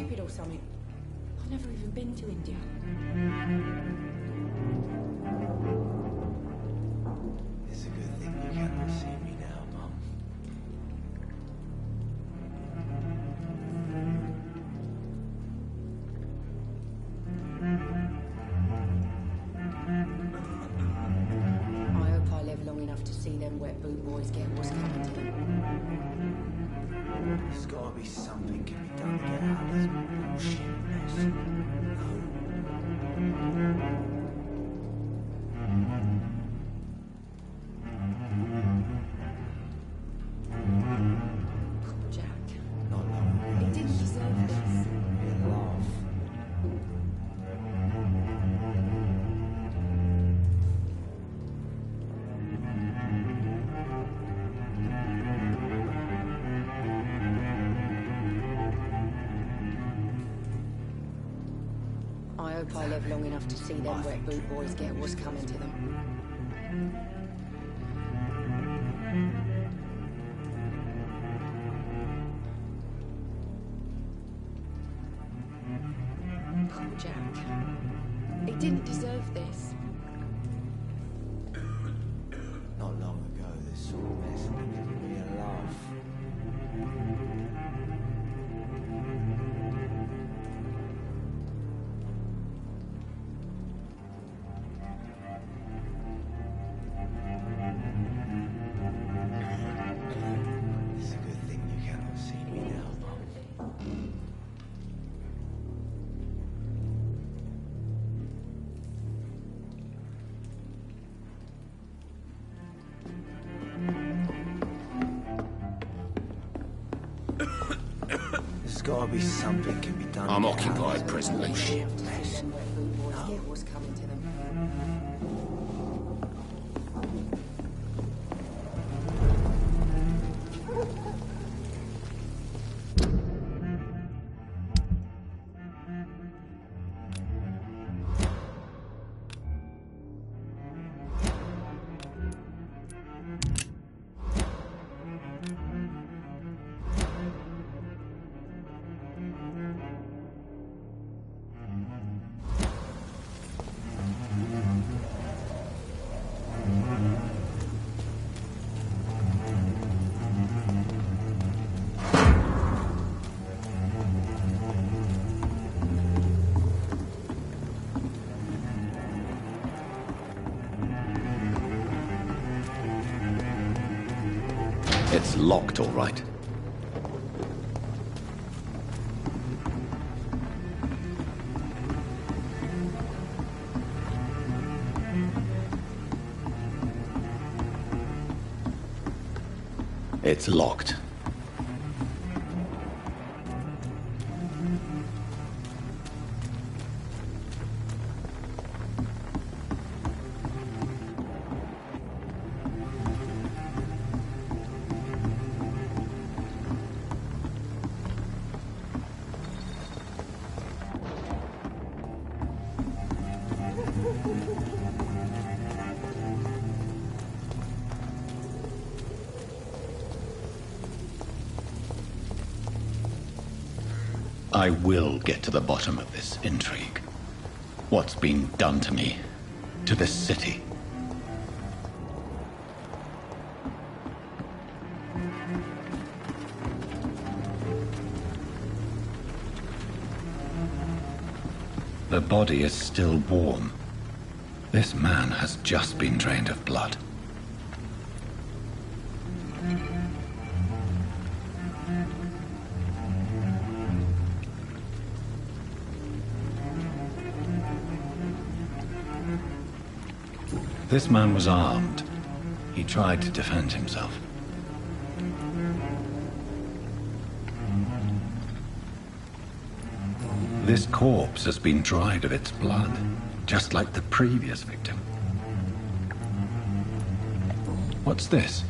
stupid or something? I've never even been to India. It's a good thing you cannot see me now, Mum. I hope I live long enough to see them wet boot boys get what's coming to them. There's gotta be something can be done to get out of this bullshit mess. Poor Jack. Not long ago. He didn't deserve this. Be a laugh. I hope I live long enough to see them wet boot boys get what's coming to them. Poor Jack. He didn't deserve this. Not long ago, this sort of mess needed to be a laugh. It's a good thing you cannot see me now, Mum. There's gotta be something can be done. I'm to get out of occupied this presently. bullshit To mess. see them wet boot boys get what's coming to them. It's locked, all right. It's locked. I will get to the bottom of this intrigue. What's been done to me, to this city. The body is still warm. This man has just been drained of blood. This man was armed. He tried to defend himself. This corpse has been dried of its blood, just like the previous victim. What's this?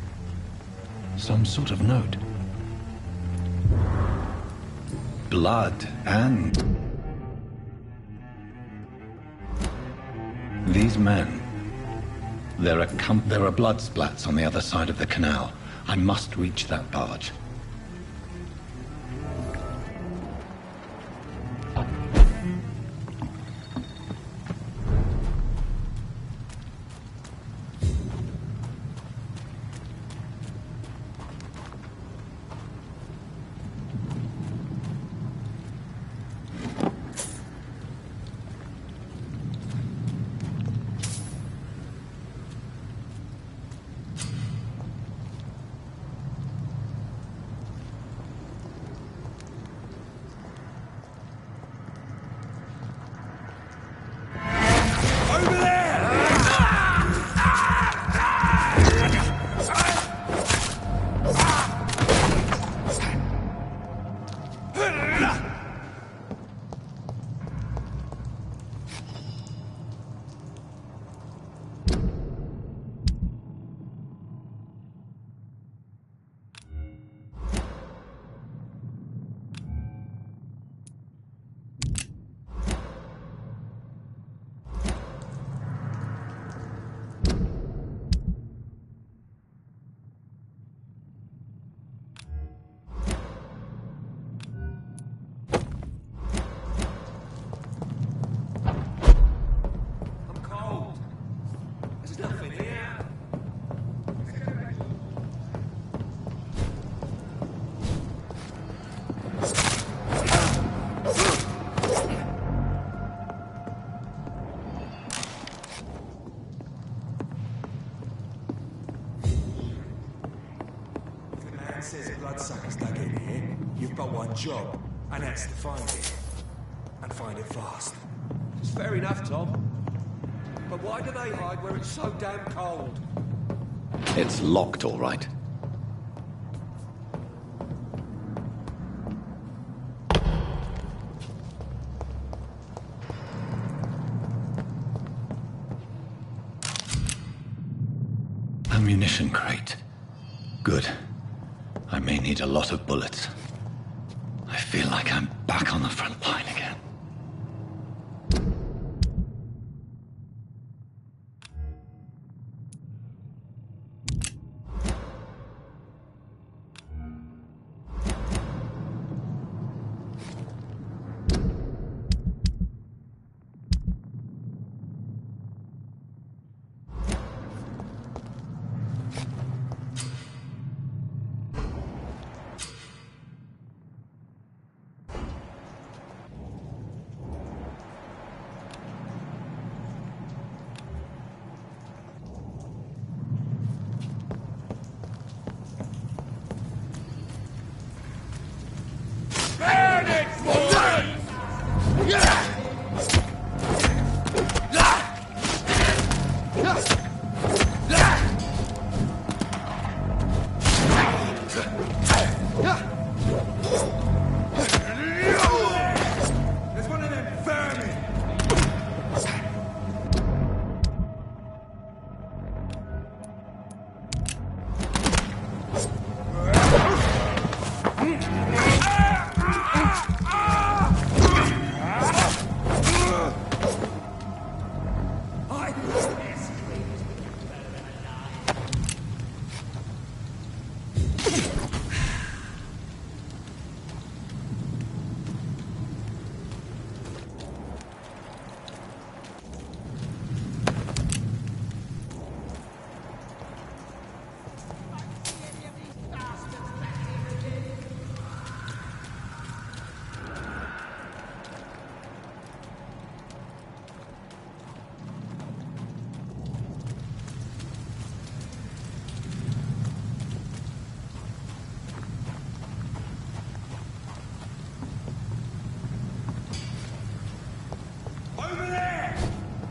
Some sort of note. Blood and... These men... There are blood splats on the other side of the canal. I must reach that barge. Says bloodsuckers dug in here. You've got one job, and that's to find it. And find it fast. It's fair enough, Tom. But why do they hide where it's so damn cold? It's locked, all right. Ammunition crate. Good. I may need a lot of bullets. I feel like I'm back on the front line again.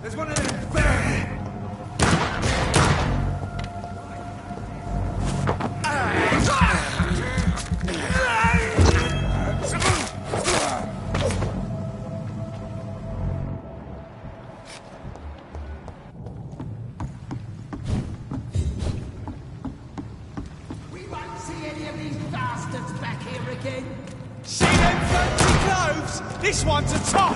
There's one of them bears! We won't see any of these bastards back here again. See them fancy clothes? This one's a top!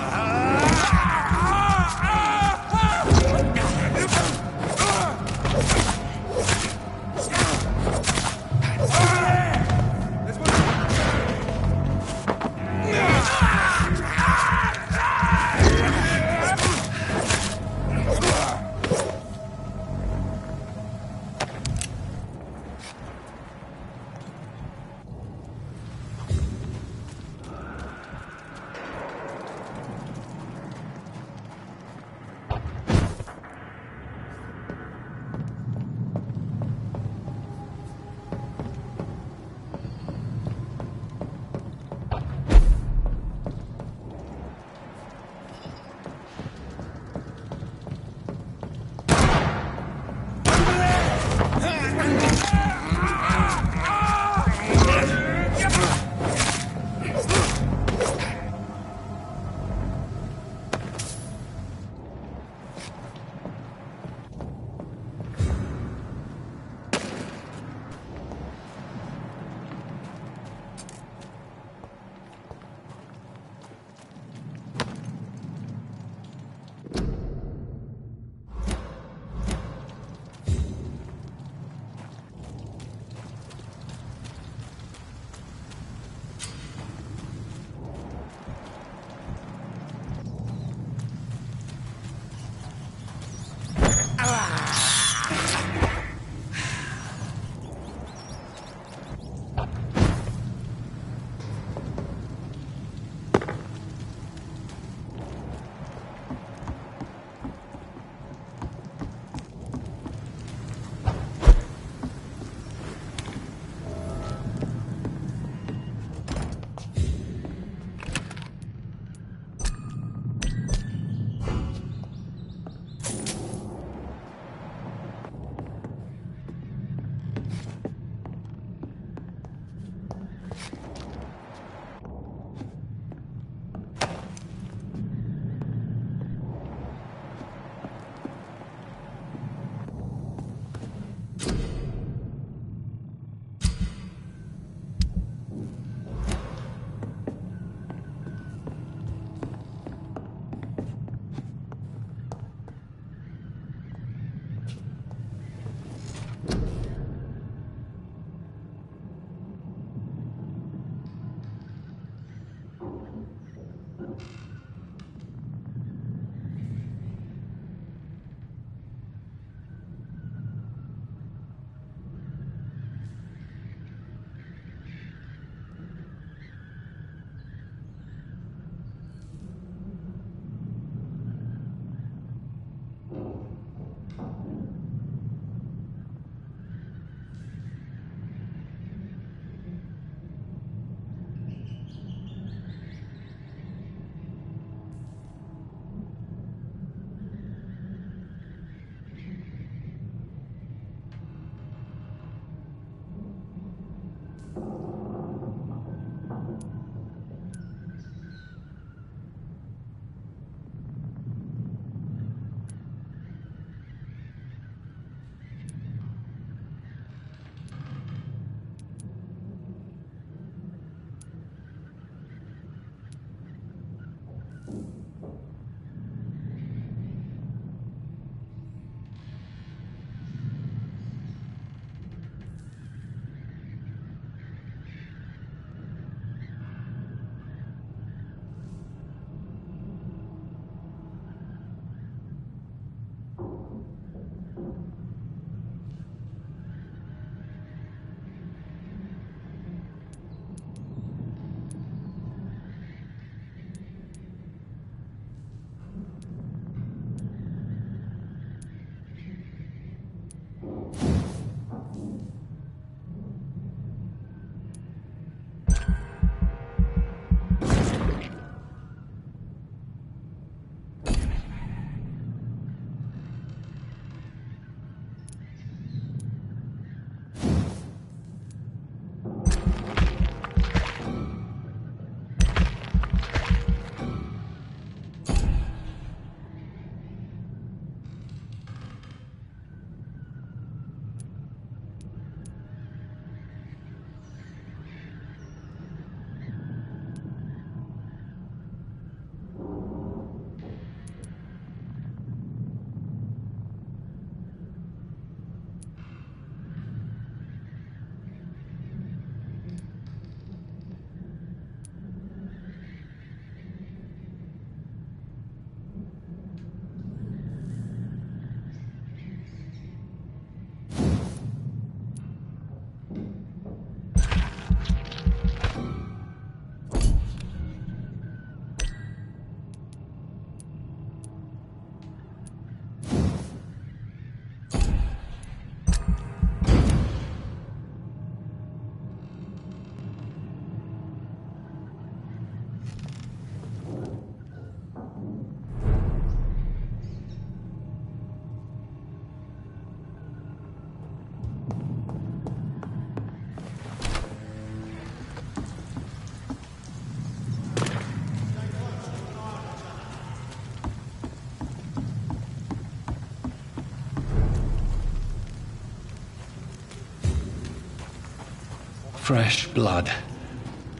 Fresh blood.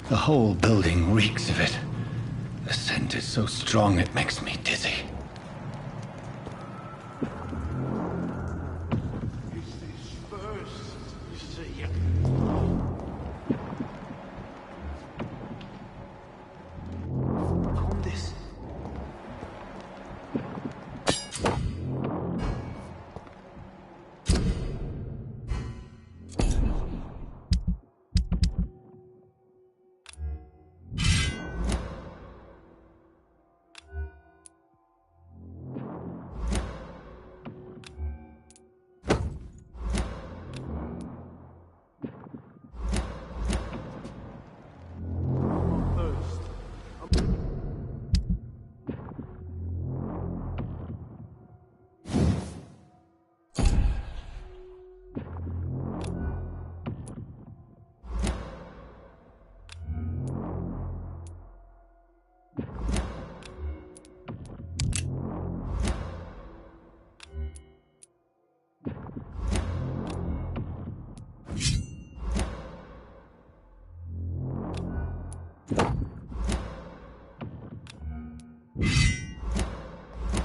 The whole building reeks of it. The scent is so strong it makes me dizzy.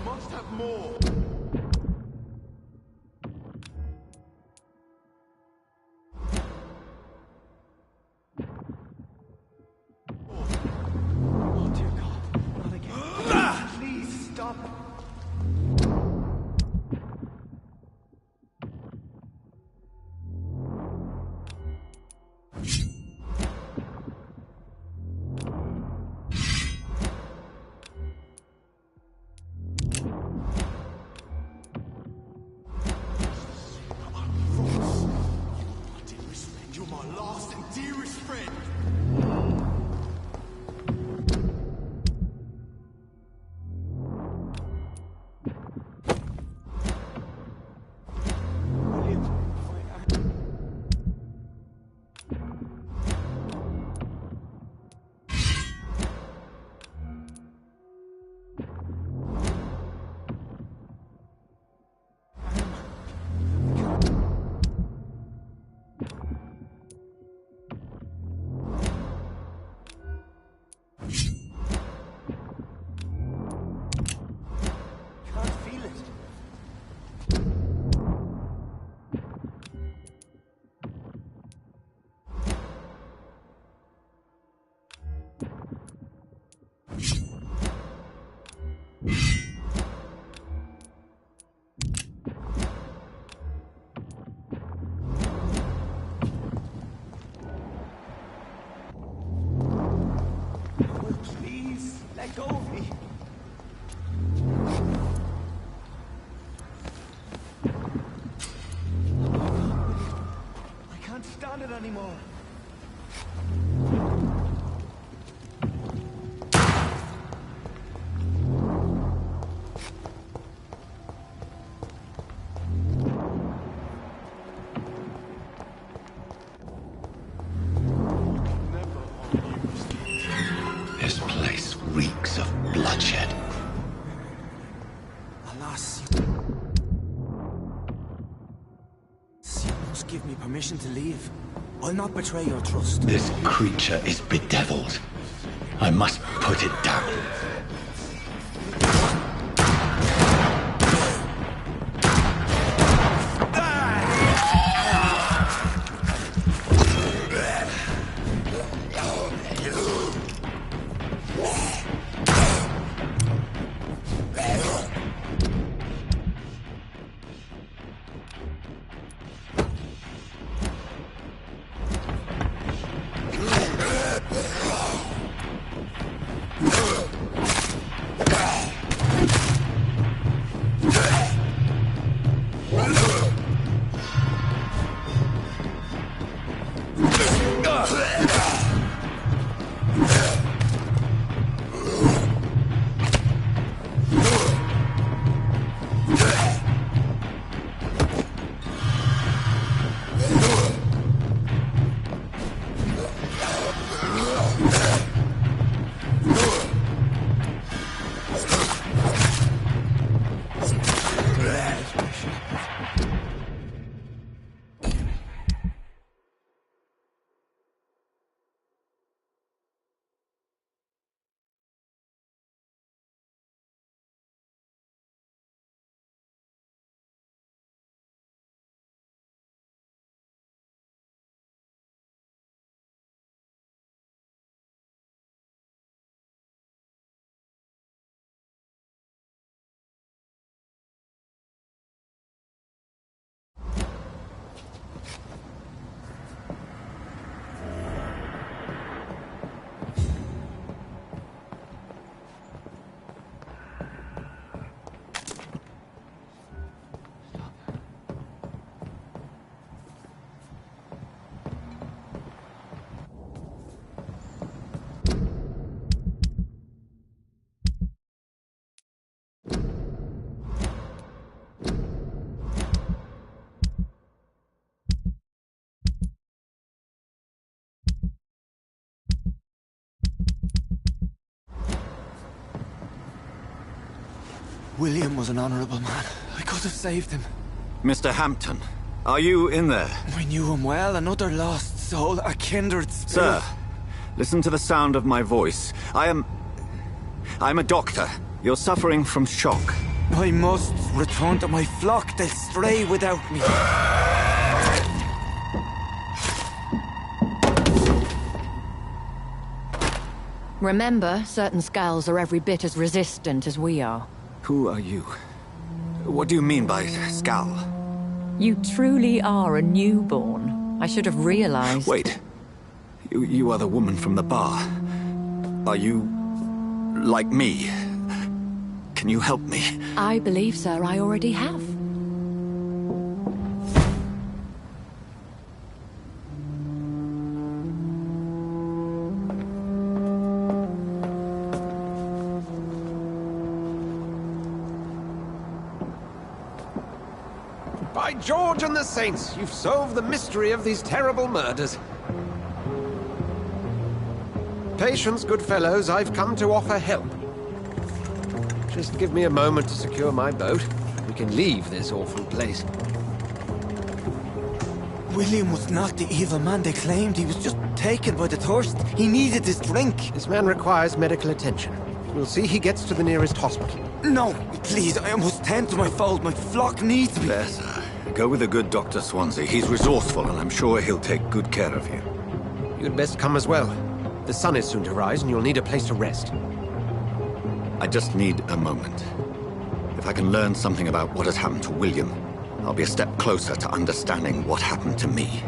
Must have more. Oh dear God, not again. Please stop. Let go of me. I can't stand it anymore. This place reeks of bloodshed. Alas, you must give me permission to leave. I'll not betray your trust. This creature is bedeviled. I must put it down. William was an honorable man. I could have saved him. Mr. Hampton, are you in there? We knew him well, another lost soul, a kindred spirit. Sir, listen to the sound of my voice. I'm a doctor. You're suffering from shock. I must return to my flock. They'll stray without me. Remember, certain skulls are every bit as resistant as we are. Who are you? What do you mean by scowl? You truly are a newborn. I should have realized. Wait. You are the woman from the bar. Are you like me? Can you help me? I believe, sir, I already have. By George and the Saints, you've solved the mystery of these terrible murders. Patience, good fellows, I've come to offer help. Just give me a moment to secure my boat. We can leave this awful place. William was not the evil man they claimed. He was just taken by the thirst. He needed this drink. This man requires medical attention. We'll see he gets to the nearest hospital. No, please, I must tend to my fold. My flock needs me. There, sir. Go with the good Dr. Swansea. He's resourceful, and I'm sure he'll take good care of you. You'd best come as well. The sun is soon to rise, and you'll need a place to rest. I just need a moment. If I can learn something about what has happened to William, I'll be a step closer to understanding what happened to me.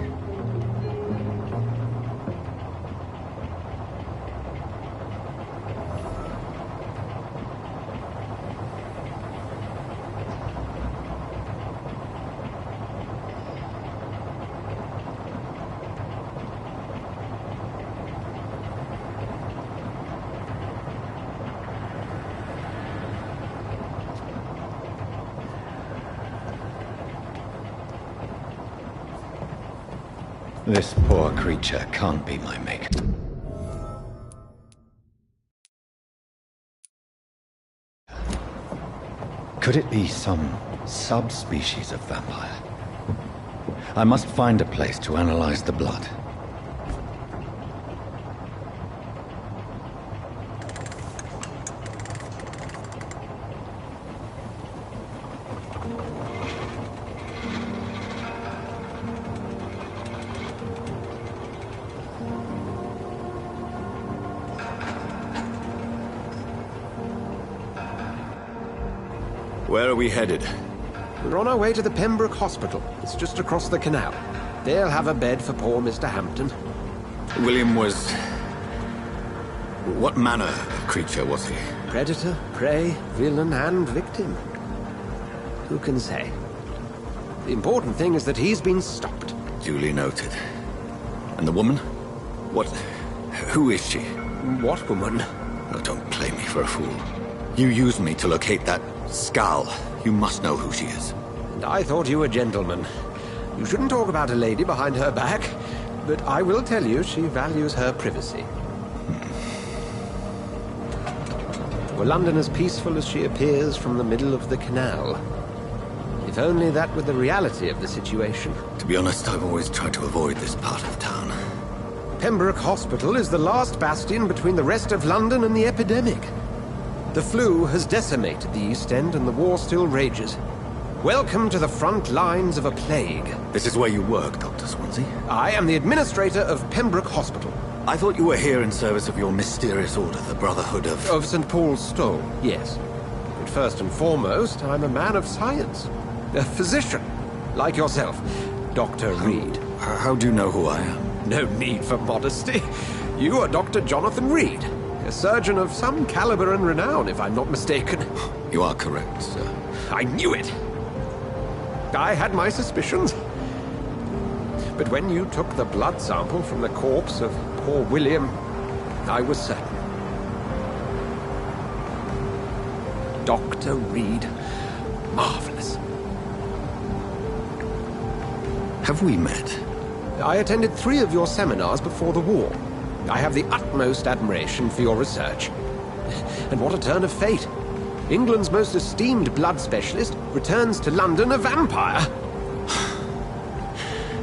This poor creature can't be my mate. Could it be some subspecies of vampire? I must find a place to analyze the blood. Where are we headed? We're on our way to the Pembroke Hospital. It's just across the canal. They'll have a bed for poor Mr. Hampton. William was... what manner of creature was he? Predator, prey, villain, and victim. Who can say? The important thing is that he's been stopped. Duly noted. And the woman? What... who is she? What woman? Oh, don't play me for a fool. You used me to locate that skull. You must know who she is. And I thought you a gentleman. You shouldn't talk about a lady behind her back, but I will tell you she values her privacy. Were London as peaceful as she appears from the middle of the canal? If only that were the reality of the situation. To be honest, I've always tried to avoid this part of town. Pembroke Hospital is the last bastion between the rest of London and the epidemic. The flu has decimated the East End and the war still rages. Welcome to the front lines of a plague. This is where you work, Dr. Swansea? I am the administrator of Pembroke Hospital. I thought you were here in service of your mysterious order, the Brotherhood of... Of St. Paul's Stole, yes. But first and foremost, I'm a man of science. A physician, like yourself, Dr. Reed. How do you know who I am? No need for modesty. You are Dr. Jonathan Reed. A surgeon of some caliber and renown, if I'm not mistaken. You are correct, sir. I knew it! I had my suspicions. But when you took the blood sample from the corpse of poor William, I was certain. Dr. Reed. Marvelous. Have we met? I attended 3 of your seminars before the war. I have the utmost admiration for your research. And what a turn of fate. England's most esteemed blood specialist, returns to London a vampire.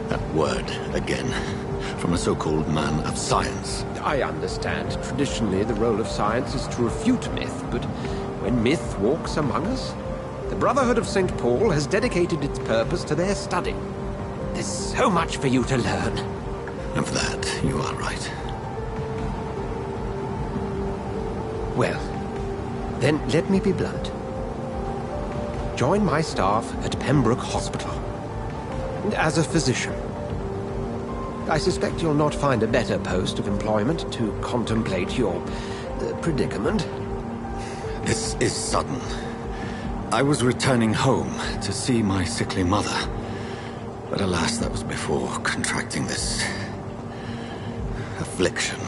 That word again. From a so-called man of science. I understand. Traditionally, the role of science is to refute myth, but when myth walks among us, the Brotherhood of St. Paul has dedicated its purpose to their study. There's so much for you to learn. Of that, you are right. Well, then let me be blunt. Join my staff at Pembroke Hospital. As a physician. I suspect you'll not find a better post of employment to contemplate your predicament. This is sudden. I was returning home to see my sickly mother. But alas, that was before contracting this affliction.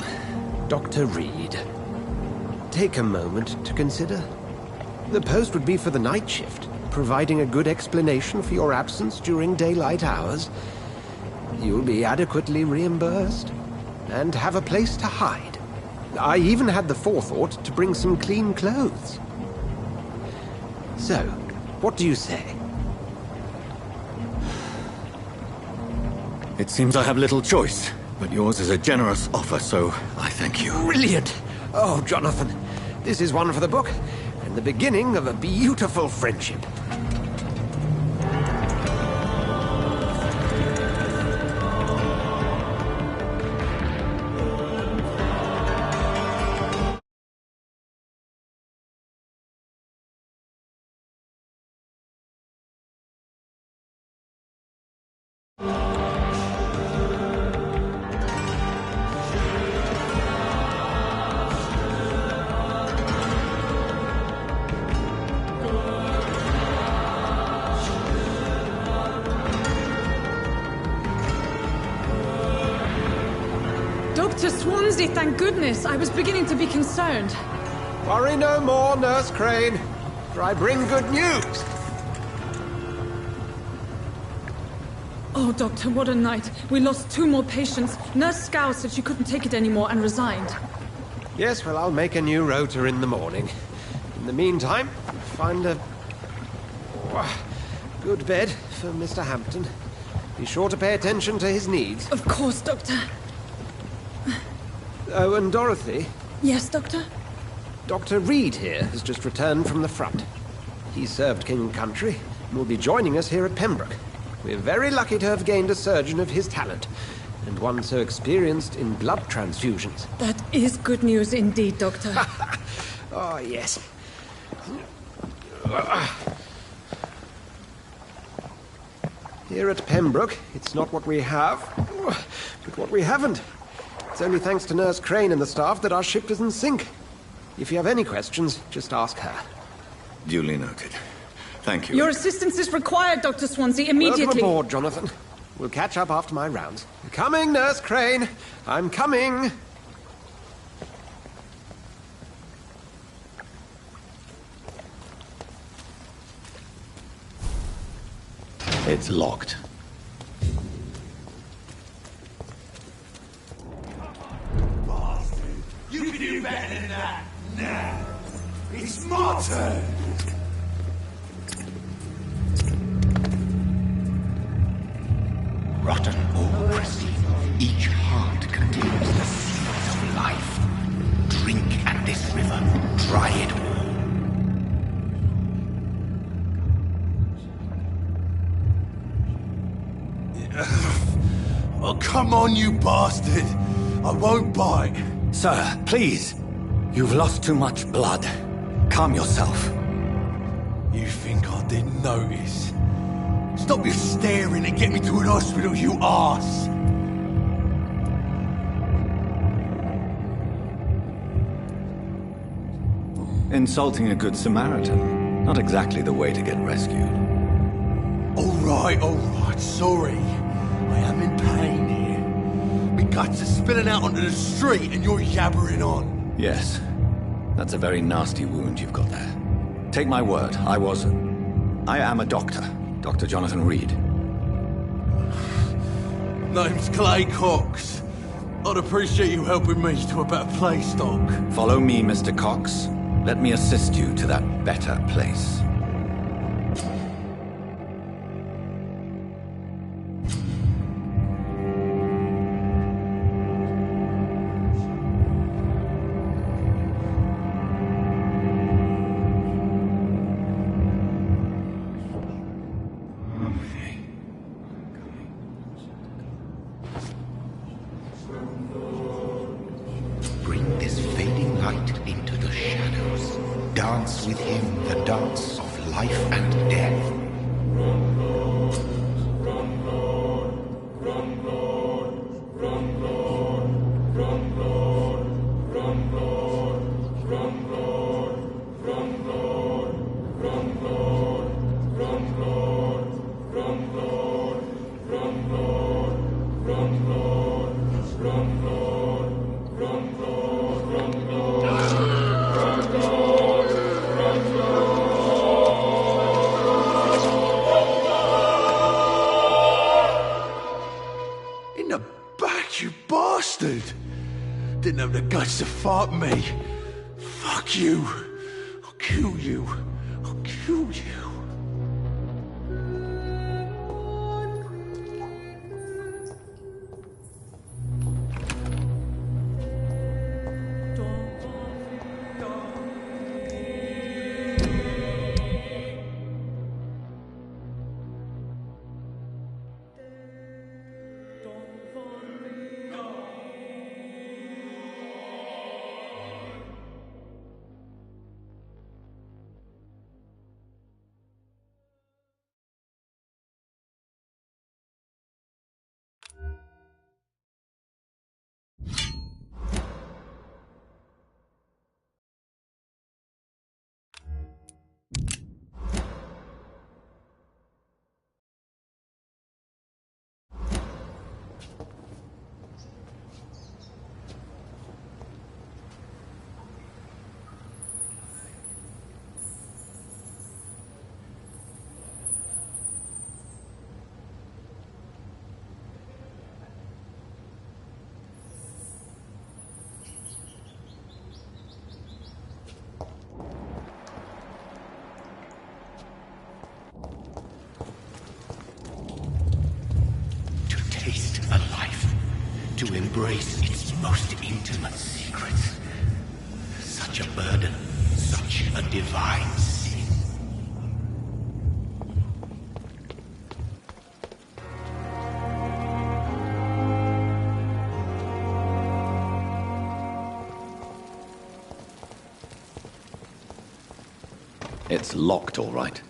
Dr. Reed, take a moment to consider. The post would be for the night shift, providing a good explanation for your absence during daylight hours. You'll be adequately reimbursed, and have a place to hide. I even had the forethought to bring some clean clothes. So, what do you say? It seems I have little choice, but yours is a generous offer, so I thank you. Brilliant! Oh, Jonathan, this is one for the book, and the beginning of a beautiful friendship. Dr. Swansea, thank goodness. I was beginning to be concerned. Worry no more, Nurse Crane, for I bring good news. Oh, Doctor, what a night. We lost 2 more patients. Nurse Scow said she couldn't take it anymore and resigned. Yes, well, I'll make a new rota in the morning. In the meantime, find a good bed for Mr. Hampton. Be sure to pay attention to his needs. Of course, Doctor. Oh, and Dorothy? Yes, Doctor? Dr. Reed here has just returned from the front. He served King and Country and will be joining us here at Pembroke. We're very lucky to have gained a surgeon of his talent, and one so experienced in blood transfusions. That is good news indeed, Doctor. Oh, yes. Here at Pembroke, it's not what we have, but what we haven't. It's only thanks to Nurse Crane and the staff that our ship doesn't sink. If you have any questions, just ask her. Duly noted. Thank you. Your assistance is required, Dr. Swansea, immediately. Welcome aboard, Jonathan. We'll catch up after my rounds. Coming, Nurse Crane. I'm coming. It's locked. You can do better than that. Now, it's my turn. Rotten all-pressy, each heart contains the seeds of life. Drink at this river, try it all. Oh, come on, you bastard. I won't bite. Sir, please. You've lost too much blood. Calm yourself. You think I didn't notice? Stop your staring and get me to an hospital, you arse! Insulting a good Samaritan. Not exactly the way to get rescued. All right, sorry. I am in pain here. My guts are spilling out onto the street and you're yabbering on. Yes. That's a very nasty wound you've got there. Take my word, I am a doctor. Dr. Jonathan Reed. Name's Clay Cox. I'd appreciate you helping me to a better place, Doc. Follow me, Mr. Cox. Let me assist you to that better place. Bring this fading light into the shadows. Dance with him the dance of life and death. In the back, you bastard! Didn't have the guts to fight me. Fuck you. I'll kill you. I'll kill you. Taste a life, to embrace its most intimate secrets. Such a burden, such a divine sin. It's locked, all right.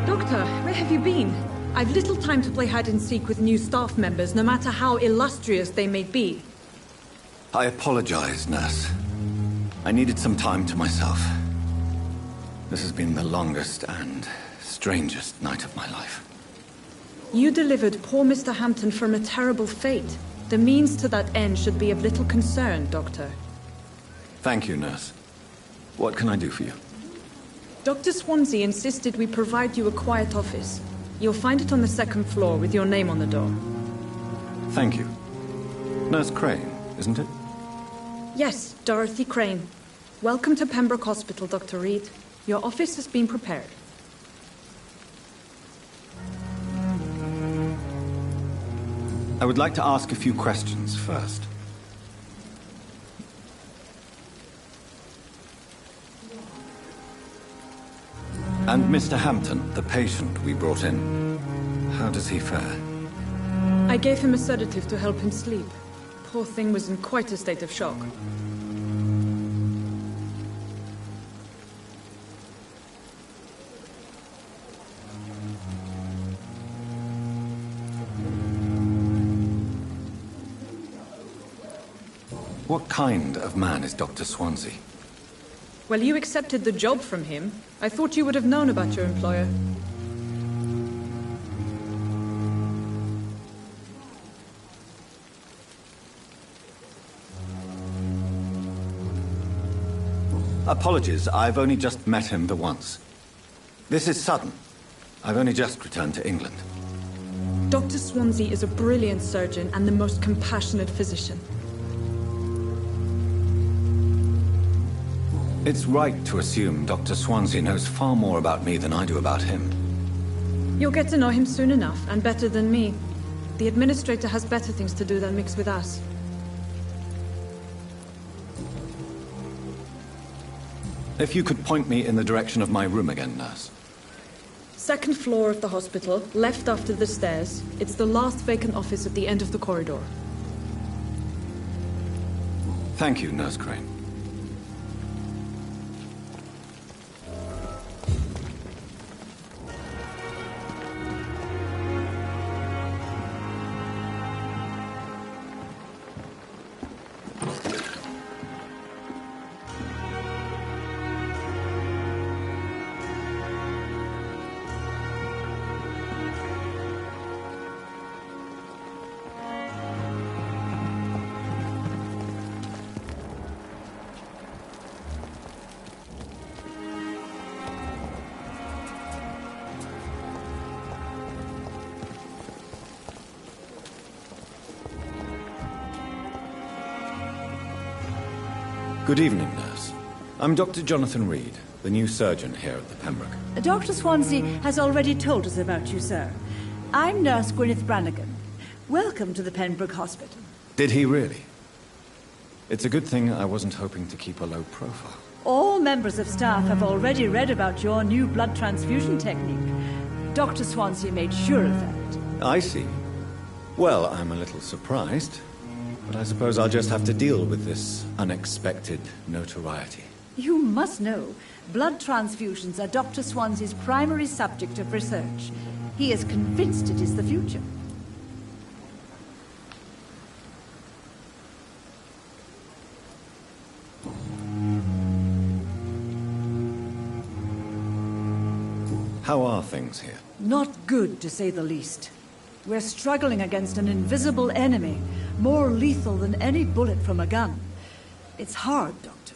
Doctor, where have you been? I've little time to play hide-and-seek with new staff members, no matter how illustrious they may be. I apologize, nurse. I needed some time to myself. This has been the longest and strangest night of my life. You delivered poor Mr. Hampton from a terrible fate. The means to that end should be of little concern, Doctor. Thank you, nurse. What can I do for you? Dr. Swansea insisted we provide you a quiet office. You'll find it on the second floor with your name on the door. Thank you. Nurse Crane, isn't it? Yes, Dorothy Crane. Welcome to Pembroke Hospital, Dr. Reed. Your office has been prepared. I would like to ask a few questions first. And Mr. Hampton, the patient we brought in, how does he fare? I gave him a sedative to help him sleep. Poor thing was in quite a state of shock. What kind of man is Dr. Swansea? Well, you accepted the job from him. I thought you would have known about your employer. Apologies, I've only just met him the once. This is sudden. I've only just returned to England. Dr. Swansea is a brilliant surgeon and the most compassionate physician. It's right to assume Dr. Swansea knows far more about me than I do about him. You'll get to know him soon enough, and better than me. The administrator has better things to do than mix with us. If you could point me in the direction of my room again, nurse. Second floor of the hospital, left after the stairs. It's the last vacant office at the end of the corridor. Thank you, Nurse Crane. Good evening, nurse. I'm Dr. Jonathan Reed, the new surgeon here at the Pembroke. Dr. Swansea has already told us about you, sir. I'm Nurse Gwyneth Brannigan. Welcome to the Pembroke Hospital. Did he really? It's a good thing I wasn't hoping to keep a low profile. All members of staff have already read about your new blood transfusion technique. Dr. Swansea made sure of that. I see. Well, I'm a little surprised. But I suppose I'll just have to deal with this unexpected notoriety. You must know, blood transfusions are Dr. Swansea's primary subject of research. He is convinced it is the future. How are things here? Not good, to say the least. We're struggling against an invisible enemy, more lethal than any bullet from a gun. It's hard, Doctor.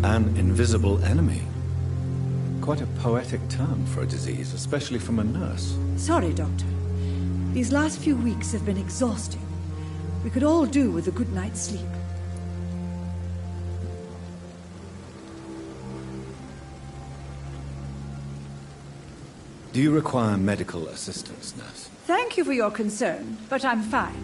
An invisible enemy? Quite a poetic term for a disease, especially from a nurse. Sorry, Doctor. These last few weeks have been exhausting. We could all do with a good night's sleep. Do you require medical assistance, nurse? Thank you for your concern, but I'm fine.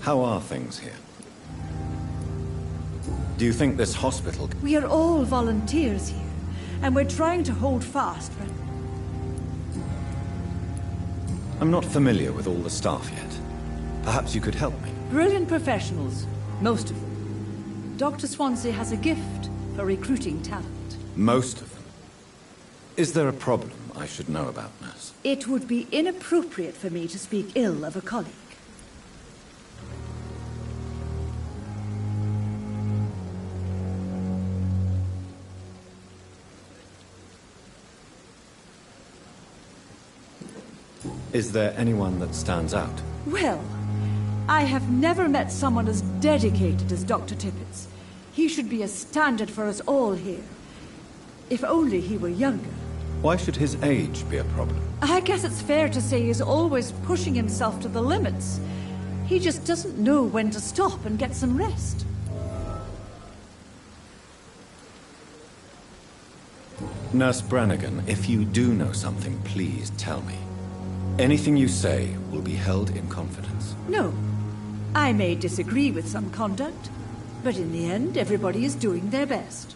How are things here? Do you think this hospital... We are all volunteers here, and we're trying to hold fast, but... I'm not familiar with all the staff yet. Perhaps you could help me. Brilliant professionals, most of them. Dr. Swansea has a gift for recruiting talent. Most of them? Is there a problem I should know about, nurse? It would be inappropriate for me to speak ill of a colleague. Is there anyone that stands out? Well, I have never met someone as dedicated as Dr. Tippets. He should be a standard for us all here. If only he were younger. Why should his age be a problem? I guess it's fair to say he's always pushing himself to the limits. He just doesn't know when to stop and get some rest. Nurse Brannigan, if you do know something, please tell me. Anything you say will be held in confidence. No. I may disagree with some conduct, but in the end, everybody is doing their best.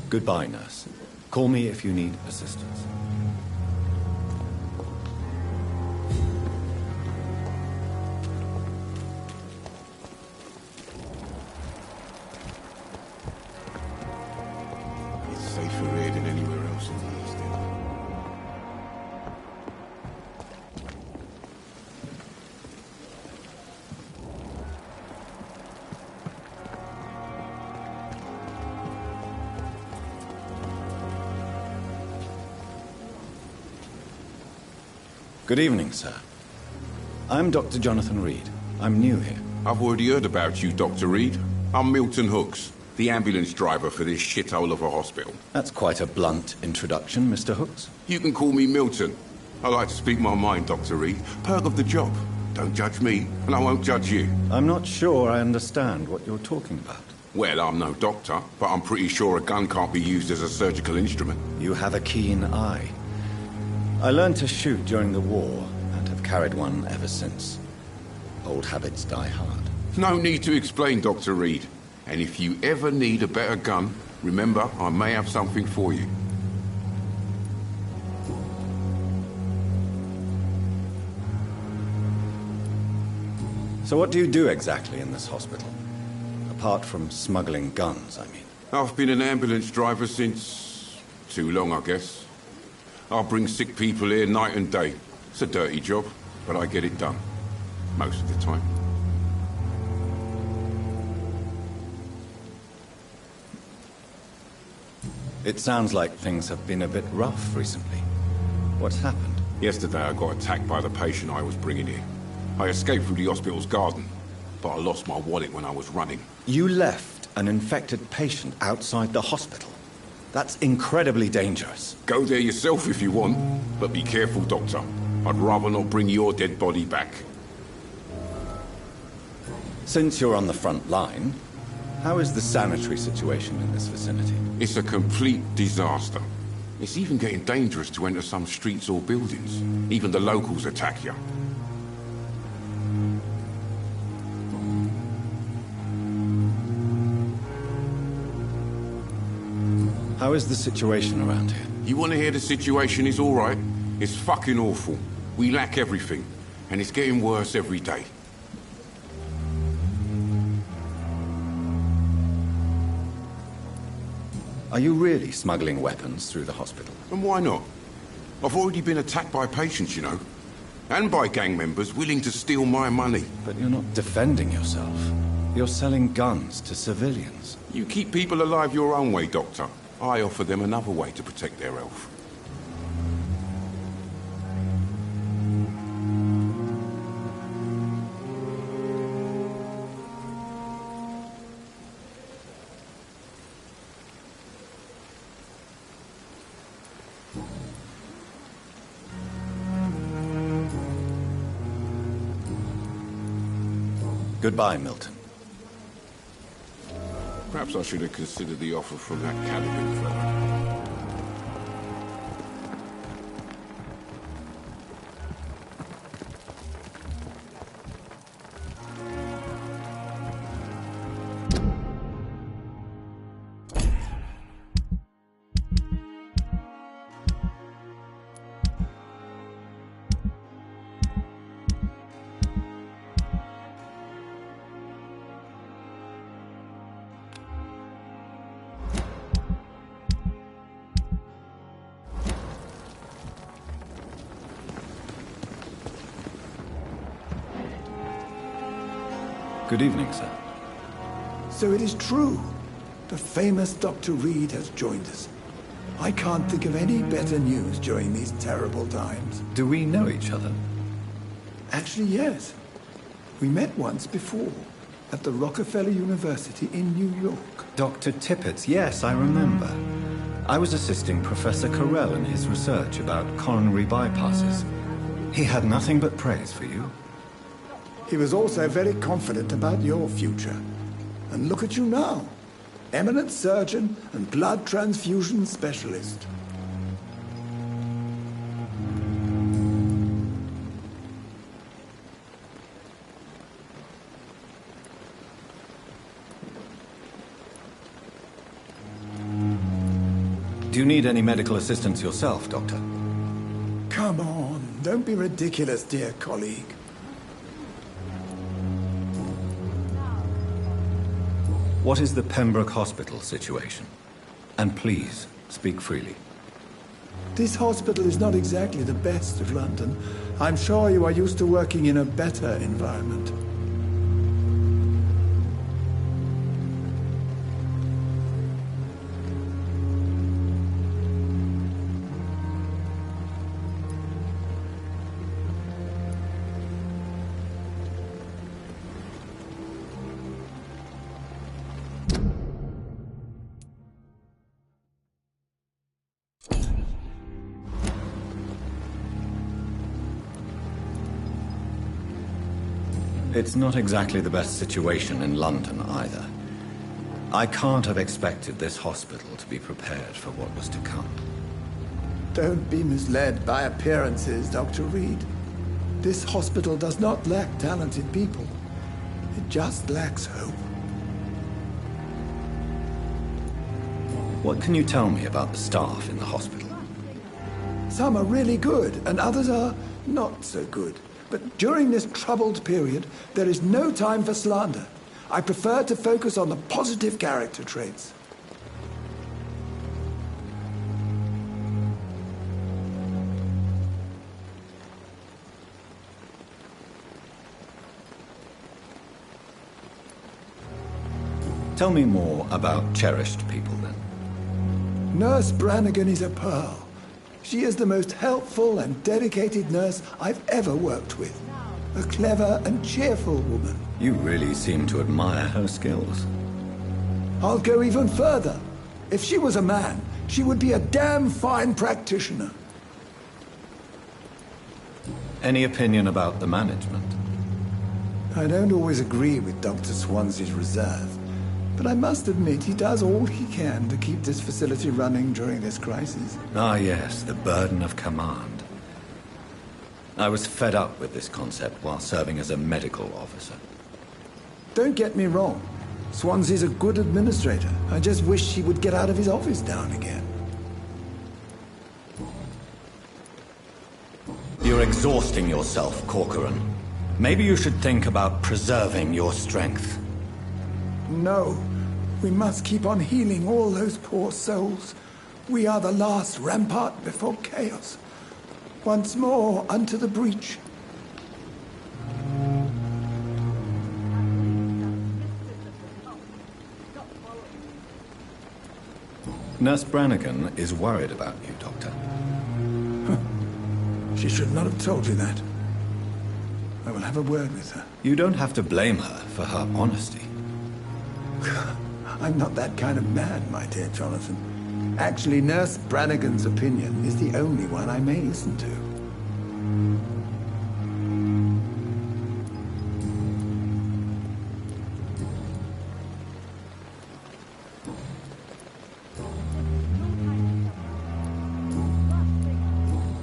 Goodbye, nurse. Call me if you need assistance. It's safer here than anywhere else in the East End. Good evening, sir. I'm Dr. Jonathan Reed. I'm new here. I've already heard about you, Dr. Reed. I'm Milton Hooks, the ambulance driver for this shithole of a hospital. That's quite a blunt introduction, Mr. Hooks. You can call me Milton. I like to speak my mind, Dr. Reed. Perk of the job. Don't judge me, and I won't judge you. I'm not sure I understand what you're talking about. Well, I'm no doctor, but I'm pretty sure a gun can't be used as a surgical instrument. You have a keen eye. I learned to shoot during the war, and have carried one ever since. Old habits die hard. No need to explain, Dr. Reed. And if you ever need a better gun, remember, I may have something for you. So what do you do exactly in this hospital? Apart from smuggling guns, I mean. I've been an ambulance driver since... too long, I guess. I'll bring sick people here night and day. It's a dirty job, but I get it done. Most of the time. It sounds like things have been a bit rough recently. What's happened? Yesterday I got attacked by the patient I was bringing here. I escaped through the hospital's garden, but I lost my wallet when I was running. You left an infected patient outside the hospital? That's incredibly dangerous. Go there yourself if you want, but be careful, Doctor. I'd rather not bring your dead body back. Since you're on the front line, how is the sanitary situation in this vicinity? It's a complete disaster. It's even getting dangerous to enter some streets or buildings. Even the locals attack you. How is the situation around here? You want to hear the situation is all right? It's fucking awful. We lack everything, and it's getting worse every day. Are you really smuggling weapons through the hospital? And why not? I've already been attacked by patients, you know. And by gang members willing to steal my money. But you're not defending yourself. You're selling guns to civilians. You keep people alive your own way, Doctor. I offer them another way to protect their health. Goodbye, Milton. Perhaps I should have considered the offer from that Caliban fellow. Good evening, sir. So it is true. The famous Dr. Reed has joined us. I can't think of any better news during these terrible times. Do we know each other? Actually, yes. We met once before, at the Rockefeller University in New York. Dr. Tippett, yes, I remember. I was assisting Professor Carell in his research about coronary bypasses. He had nothing but praise for you. He was also very confident about your future. And look at you now. Eminent surgeon and blood transfusion specialist. Do you need any medical assistance yourself, Doctor? Come on, don't be ridiculous, dear colleague. What is the Pembroke Hospital situation? And please, speak freely. This hospital is not exactly the best of London. I'm sure you are used to working in a better environment. It's not exactly the best situation in London either. I can't have expected this hospital to be prepared for what was to come. Don't be misled by appearances, Dr. Reed. This hospital does not lack talented people. It just lacks hope. What can you tell me about the staff in the hospital? Some are really good, and others are not so good. But during this troubled period, there is no time for slander. I prefer to focus on the positive character traits. Tell me more about cherished people, then. Nurse Brannigan is a pearl. She is the most helpful and dedicated nurse I've ever worked with. A clever and cheerful woman. You really seem to admire her skills. I'll go even further. If she was a man, she would be a damn fine practitioner. Any opinion about the management? I don't always agree with Dr. Swansea's reserve, but I must admit he does all he can to keep this facility running during this crisis. Ah, yes, the burden of command. I was fed up with this concept while serving as a medical officer. Don't get me wrong. Swansea's a good administrator. I just wish he would get out of his office now and again. You're exhausting yourself, Corcoran. Maybe you should think about preserving your strength. No. We must keep on healing all those poor souls. We are the last rampart before chaos. Once more unto the breach. Nurse Brannigan is worried about you, Doctor. She should not have told you that. I will have a word with her. You don't have to blame her for her honesty. I'm not that kind of man, my dear Jonathan. Actually, Nurse Brannigan's opinion is the only one I may listen to.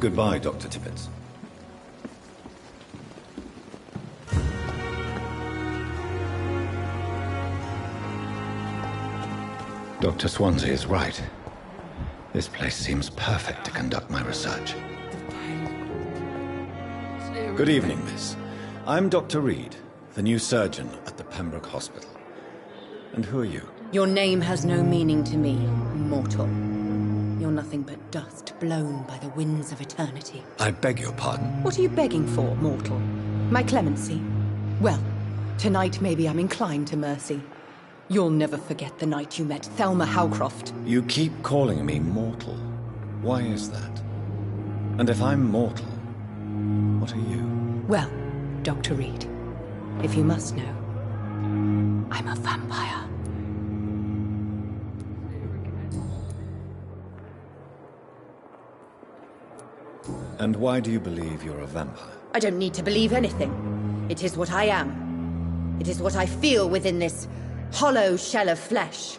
Goodbye, Dr. Tippett. Dr. Swansea is right. This place seems perfect to conduct my research. Good evening, miss. I'm Dr. Reed, the new surgeon at the Pembroke Hospital. And who are you? Your name has no meaning to me, mortal. You're nothing but dust blown by the winds of eternity. I beg your pardon? What are you begging for, mortal? My clemency? Well, Tonight, maybe I'm inclined to mercy. You'll never forget the night you met Thelma Howcroft. You keep calling me mortal. Why is that? And if I'm mortal, what are you? Well, Dr. Reed, if you must know, I'm a vampire. And why do you believe you're a vampire? I don't need to believe anything. It is what I am. It is what I feel within this hollow shell of flesh.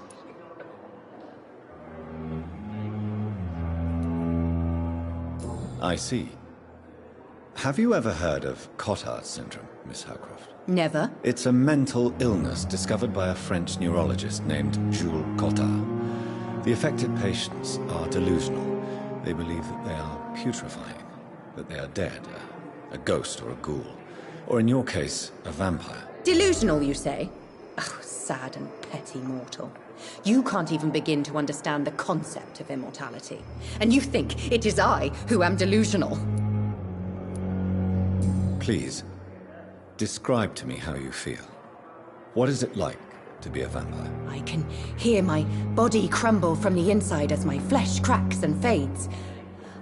I see. Have you ever heard of Cotard syndrome, Miss Howcroft? Never. It's a mental illness discovered by a French neurologist named Jules Cotard. The affected patients are delusional. They believe that they are putrefying, that they are dead, a ghost or a ghoul, or in your case, a vampire. Delusional, you say? Oh, sad and petty mortal. You can't even begin to understand the concept of immortality. And you think it is I who am delusional. Please, describe to me how you feel. What is it like to be a vampire? I can hear my body crumble from the inside as my flesh cracks and fades.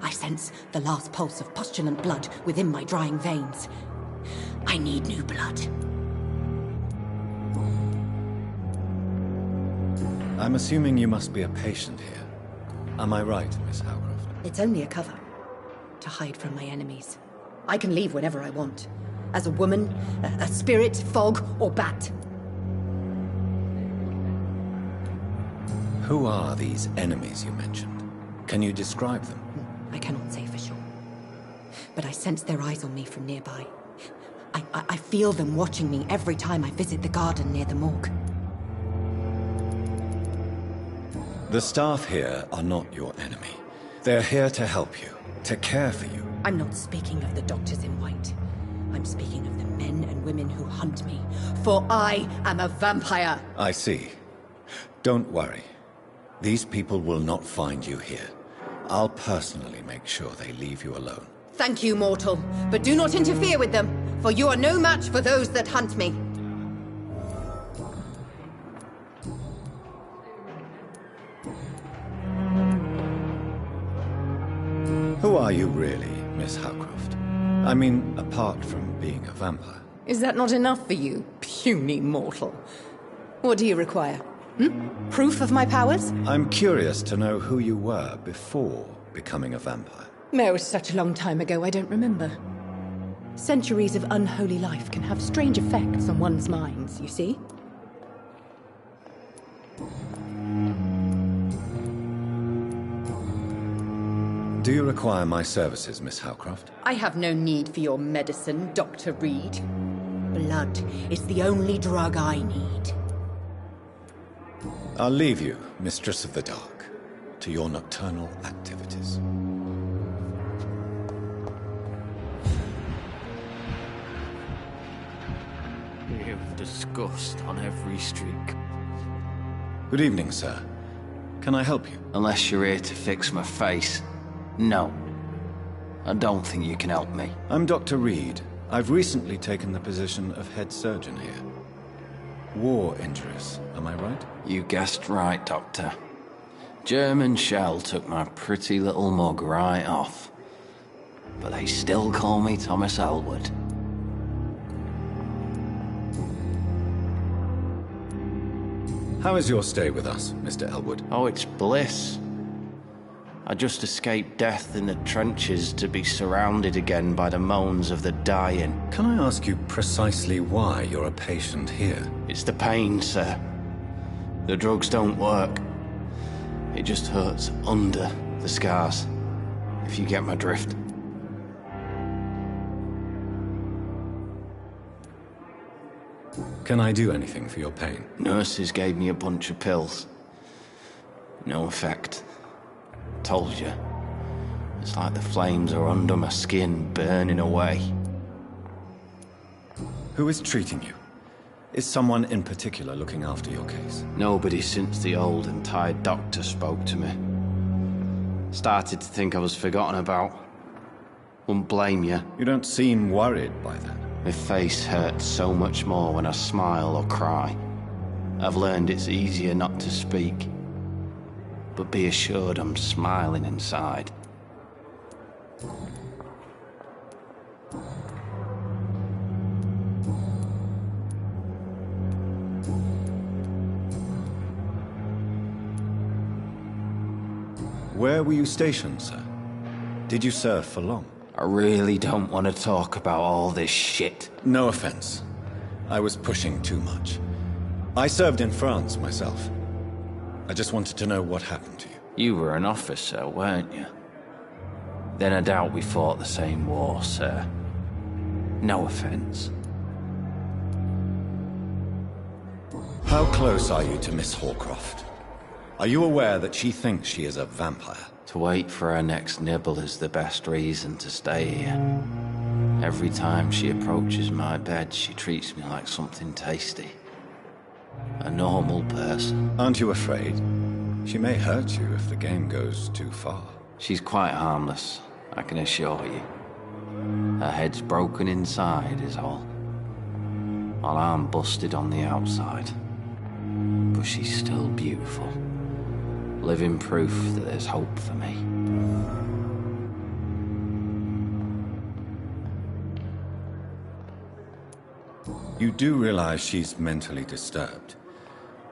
I sense the last pulse of postulant blood within my drying veins. I need new blood. I'm assuming you must be a patient here. Am I right, Miss Howcroft? It's only a cover. To hide from my enemies. I can leave whenever I want. As a woman, a spirit, fog, or bat. Who are these enemies you mentioned? Can you describe them? I cannot say for sure. But I sense their eyes on me from nearby. I feel them watching me every time I visit the garden near the morgue. The staff here are not your enemy. They're here to help you, to care for you. I'm not speaking of the doctors in white. I'm speaking of the men and women who hunt me. For I am a vampire! I see. Don't worry. These people will not find you here. I'll personally make sure they leave you alone. Thank you, mortal. But do not interfere with them, for you are no match for those that hunt me. Who are you really, Miss Howcroft? I mean, apart from being a vampire. Is that not enough for you, puny mortal? What do you require? Proof of my powers? I'm curious to know who you were before becoming a vampire. No, it's such a long time ago, I don't remember. Centuries of unholy life can have strange effects on one's minds, you see? Do you require my services, Miss Howcroft? I have no need for your medicine, Dr. Reed. Blood is the only drug I need. I'll leave you, Mistress of the Dark, to your nocturnal activities. We have disgust on every streak. Good evening, sir. Can I help you? Unless you're here to fix my face. No. I don't think you can help me. I'm Dr. Reed. I've recently taken the position of head surgeon here. War injuries, am I right? You guessed right, Doctor. German shell took my pretty little mug right off. But they still call me Thomas Elwood. How is your stay with us, Mr. Elwood? Oh, it's bliss. I just escaped death in the trenches to be surrounded again by the moans of the dying. Can I ask you precisely why you're a patient here? It's the pain, sir. The drugs don't work. It just hurts under the scars, if you get my drift. Can I do anything for your pain? Nurses gave me a bunch of pills. No effect. Told you. It's like the flames are under my skin, burning away. Who is treating you? Is someone in particular looking after your case? Nobody since the old and tired doctor spoke to me. Started to think I was forgotten about. Wouldn't blame you. You don't seem worried by that. My face hurts so much more when I smile or cry. I've learned it's easier not to speak. But be assured I'm smiling inside. Where were you stationed, sir? Did you serve for long? I really don't want to talk about all this shit. No offense. I was pushing too much. I served in France myself. I just wanted to know what happened to you. You were an officer, weren't you? Then I doubt we fought the same war, sir. No offense. How close are you to Miss Horcroft? Are you aware that she thinks she is a vampire? To wait for her next nibble is the best reason to stay here. Every time she approaches my bed, she treats me like something tasty. A normal person. Aren't you afraid? She may hurt you if the game goes too far. She's quite harmless, I can assure you. Her head's broken inside is all. While I'm busted on the outside. But she's still beautiful. Living proof that there's hope for me. You do realize she's mentally disturbed.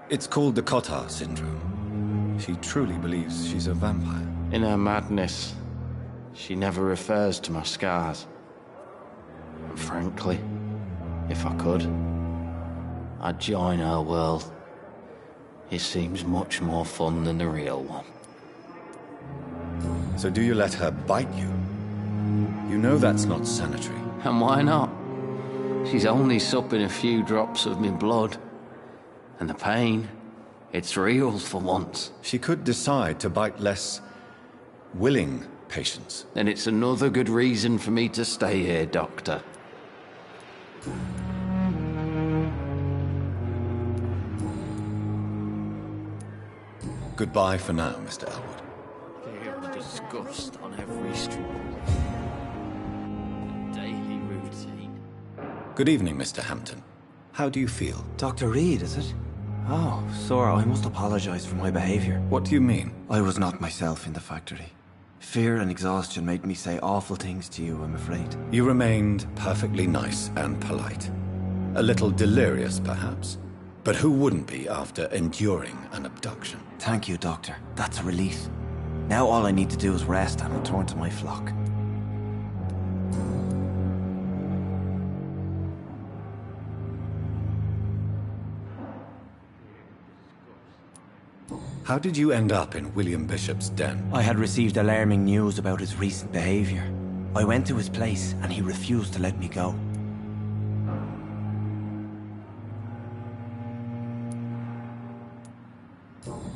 It's called the Cotard syndrome. She truly believes she's a vampire. In her madness, she never refers to my scars. And frankly, if I could, I'd join her world. It seems much more fun than the real one. So do you let her bite you? You know that's not sanitary. And why not? She's only supping a few drops of me blood. And the pain, it's real for once. She could decide to bite less willing patients. Then it's another good reason for me to stay here, Doctor. Goodbye for now, Mr. Elwood. Feel disgust on every street. Daily routine. Good evening, Mr. Hampton. How do you feel? Dr. Reed, is it? Oh, Sora, I must apologize for my behavior. What do you mean? I was not myself in the factory. Fear and exhaustion made me say awful things to you, I'm afraid. You remained perfectly nice and polite. A little delirious, perhaps. But who wouldn't be after enduring an abduction? Thank you, Doctor. That's a relief. Now all I need to do is rest and return to my flock. How did you end up in William Bishop's den? I had received alarming news about his recent behavior. I went to his place and he refused to let me go.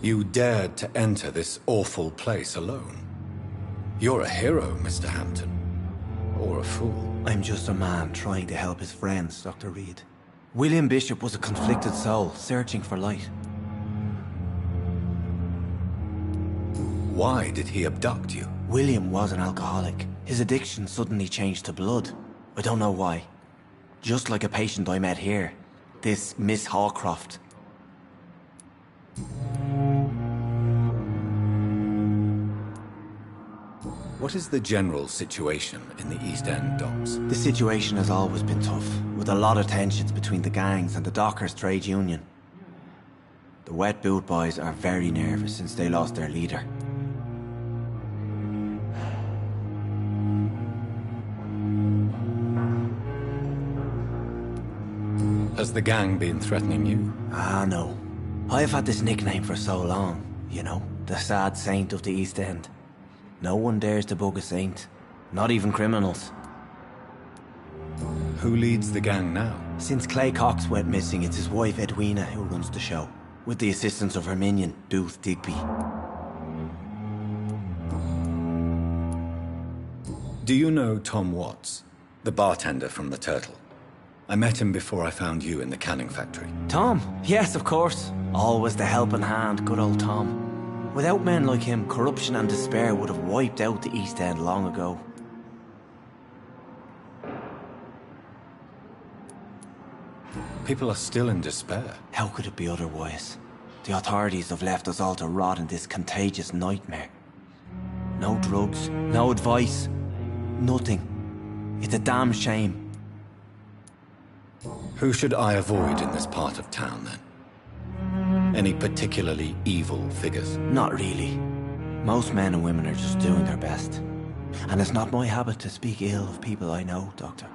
You dared to enter this awful place alone. You're a hero, Mr. Hampton. Or a fool. I'm just a man trying to help his friends, Dr. Reed. William Bishop was a conflicted soul, searching for light. Why did he abduct you? William was an alcoholic. His addiction suddenly changed to blood. I don't know why. Just like a patient I met here. This Miss Horcroft. What is the general situation in the East End docks? The situation has always been tough, with a lot of tensions between the gangs and the dockers' trade union. The Wet Boot Boys are very nervous since they lost their leader. Has the gang been threatening you? Ah, no. I've had this nickname for so long, you know, the sad saint of the East End. No one dares to bug a saint, not even criminals. Who leads the gang now? Since Clay Cox went missing, it's his wife Edwina who runs the show, with the assistance of her minion, Booth Digby. Do you know Tom Watts, the bartender from the Turtle? I met him before I found you in the canning factory. Tom? Yes, of course. Always the helping hand, good old Tom. Without men like him, corruption and despair would have wiped out the East End long ago. People are still in despair. How could it be otherwise? The authorities have left us all to rot in this contagious nightmare. No drugs, no advice, nothing. It's a damn shame. Who should I avoid in this part of town, then? Any particularly evil figures? Not really. Most men and women are just doing their best. And it's not my habit to speak ill of people I know, Doctor.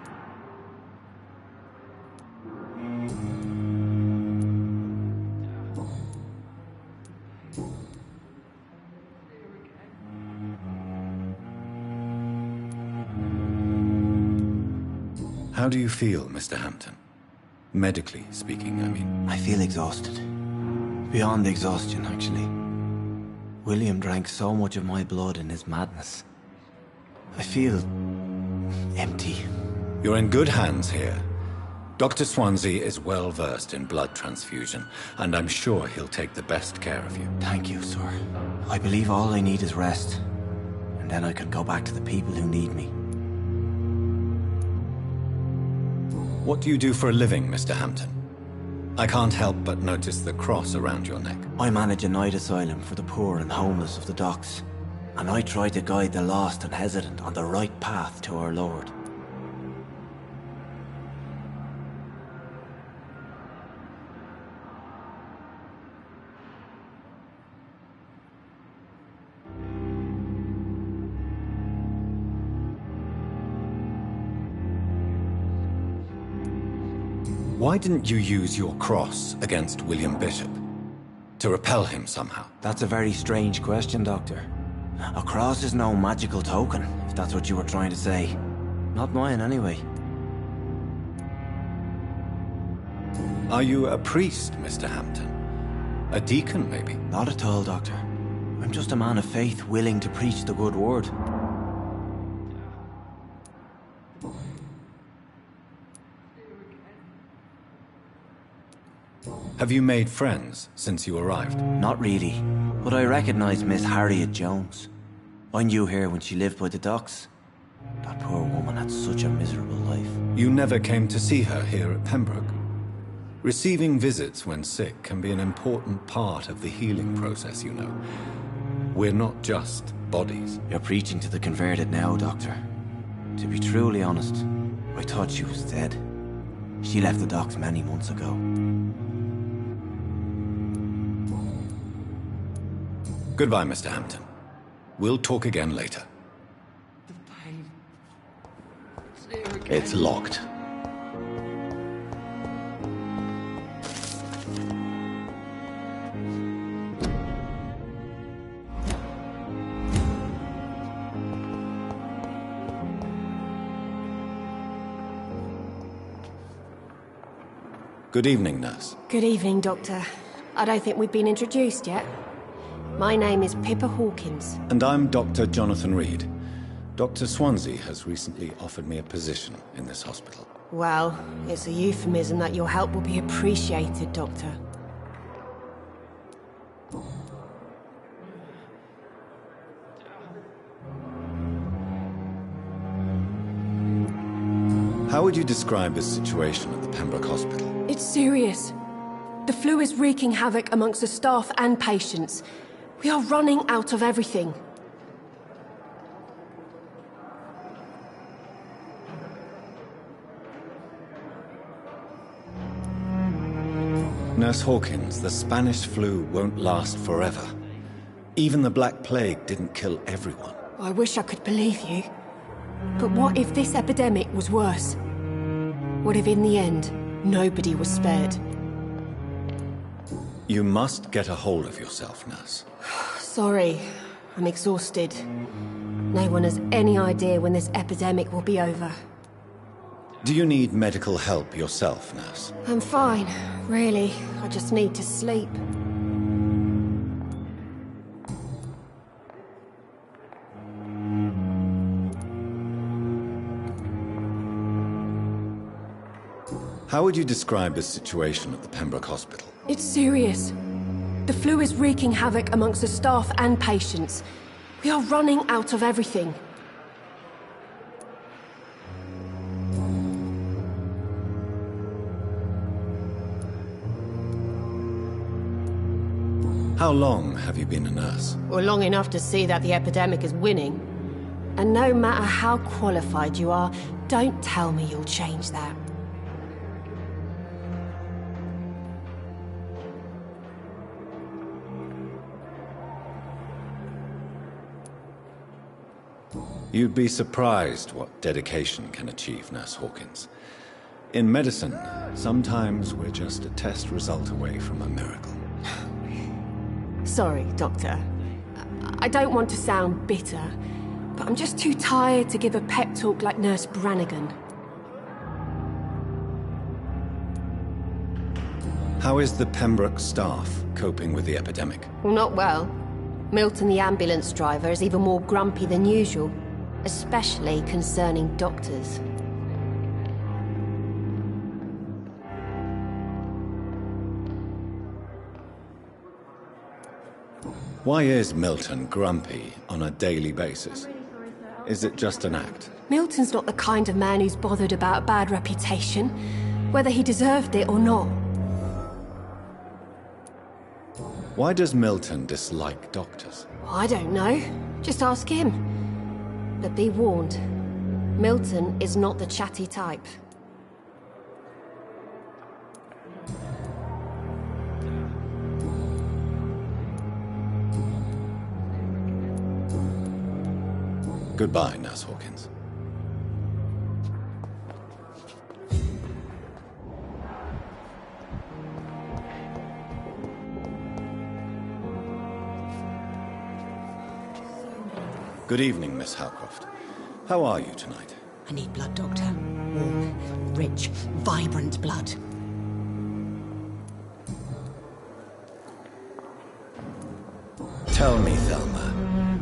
How do you feel, Mr. Hampton? Medically speaking, I mean. I feel exhausted. Beyond exhaustion, actually. William drank so much of my blood in his madness. I feel empty. You're in good hands here. Dr. Swansea is well versed in blood transfusion, and I'm sure he'll take the best care of you. Thank you, sir. I believe all I need is rest. And then I can go back to the people who need me. What do you do for a living, Mr. Hampton? I can't help but notice the cross around your neck. I manage a night asylum for the poor and homeless of the docks. And I try to guide the lost and hesitant on the right path to our Lord. Why didn't you use your cross against William Bishop? To repel him somehow? That's a very strange question, Doctor. A cross is no magical token, if that's what you were trying to say. Not mine, anyway. Are you a priest, Mr. Hampton? A deacon, maybe? Not at all, Doctor. I'm just a man of faith willing to preach the good word. Have you made friends since you arrived? Not really, but I recognize Miss Harriet Jones. I knew her when she lived by the docks. That poor woman had such a miserable life. You never came to see her here at Pembroke? Receiving visits when sick can be an important part of the healing process, you know. We're not just bodies. You're preaching to the converted now, Doctor. To be truly honest, I thought she was dead. She left the docks many months ago. Goodbye, Mr. Hampton. We'll talk again later. It's locked. Good evening, nurse. Good evening, Doctor. I don't think we've been introduced yet. My name is Pippa Hawkins. And I'm Dr. Jonathan Reed. Dr. Swansea has recently offered me a position in this hospital. Well, it's a euphemism that your help will be appreciated, Doctor. How would you describe the situation at the Pembroke Hospital? It's serious. The flu is wreaking havoc amongst the staff and patients. We are running out of everything. Nurse Hawkins, the Spanish flu won't last forever. Even the Black Plague didn't kill everyone. I wish I could believe you. But what if this epidemic was worse? What if in the end, nobody was spared? You must get a hold of yourself, nurse. Sorry, I'm exhausted. No one has any idea when this epidemic will be over. Do you need medical help yourself, nurse? I'm fine, really. I just need to sleep. How would you describe the situation at the Pembroke Hospital? It's serious. The flu is wreaking havoc amongst the staff and patients. We are running out of everything. How long have you been a nurse? Well, long enough to see that the epidemic is winning. And no matter how qualified you are, don't tell me you'll change that. You'd be surprised what dedication can achieve, Nurse Hawkins. In medicine, sometimes we're just a test result away from a miracle. Sorry, Doctor. I don't want to sound bitter, but I'm just too tired to give a pep talk like Nurse Brannigan. How is the Pembroke staff coping with the epidemic? Well, not well. Milton, the ambulance driver, is even more grumpy than usual, especially concerning doctors. Why is Milton grumpy on a daily basis? Is it just an act? Milton's not the kind of man who's bothered about a bad reputation, whether he deserved it or not. Why does Milton dislike doctors? I don't know. Just ask him. But be warned, Milton is not the chatty type. Goodbye, Nurse Hawkins. Good evening, Miss Howcroft. How are you tonight? I need blood, Doctor. Warm, rich, vibrant blood. Tell me, Thelma,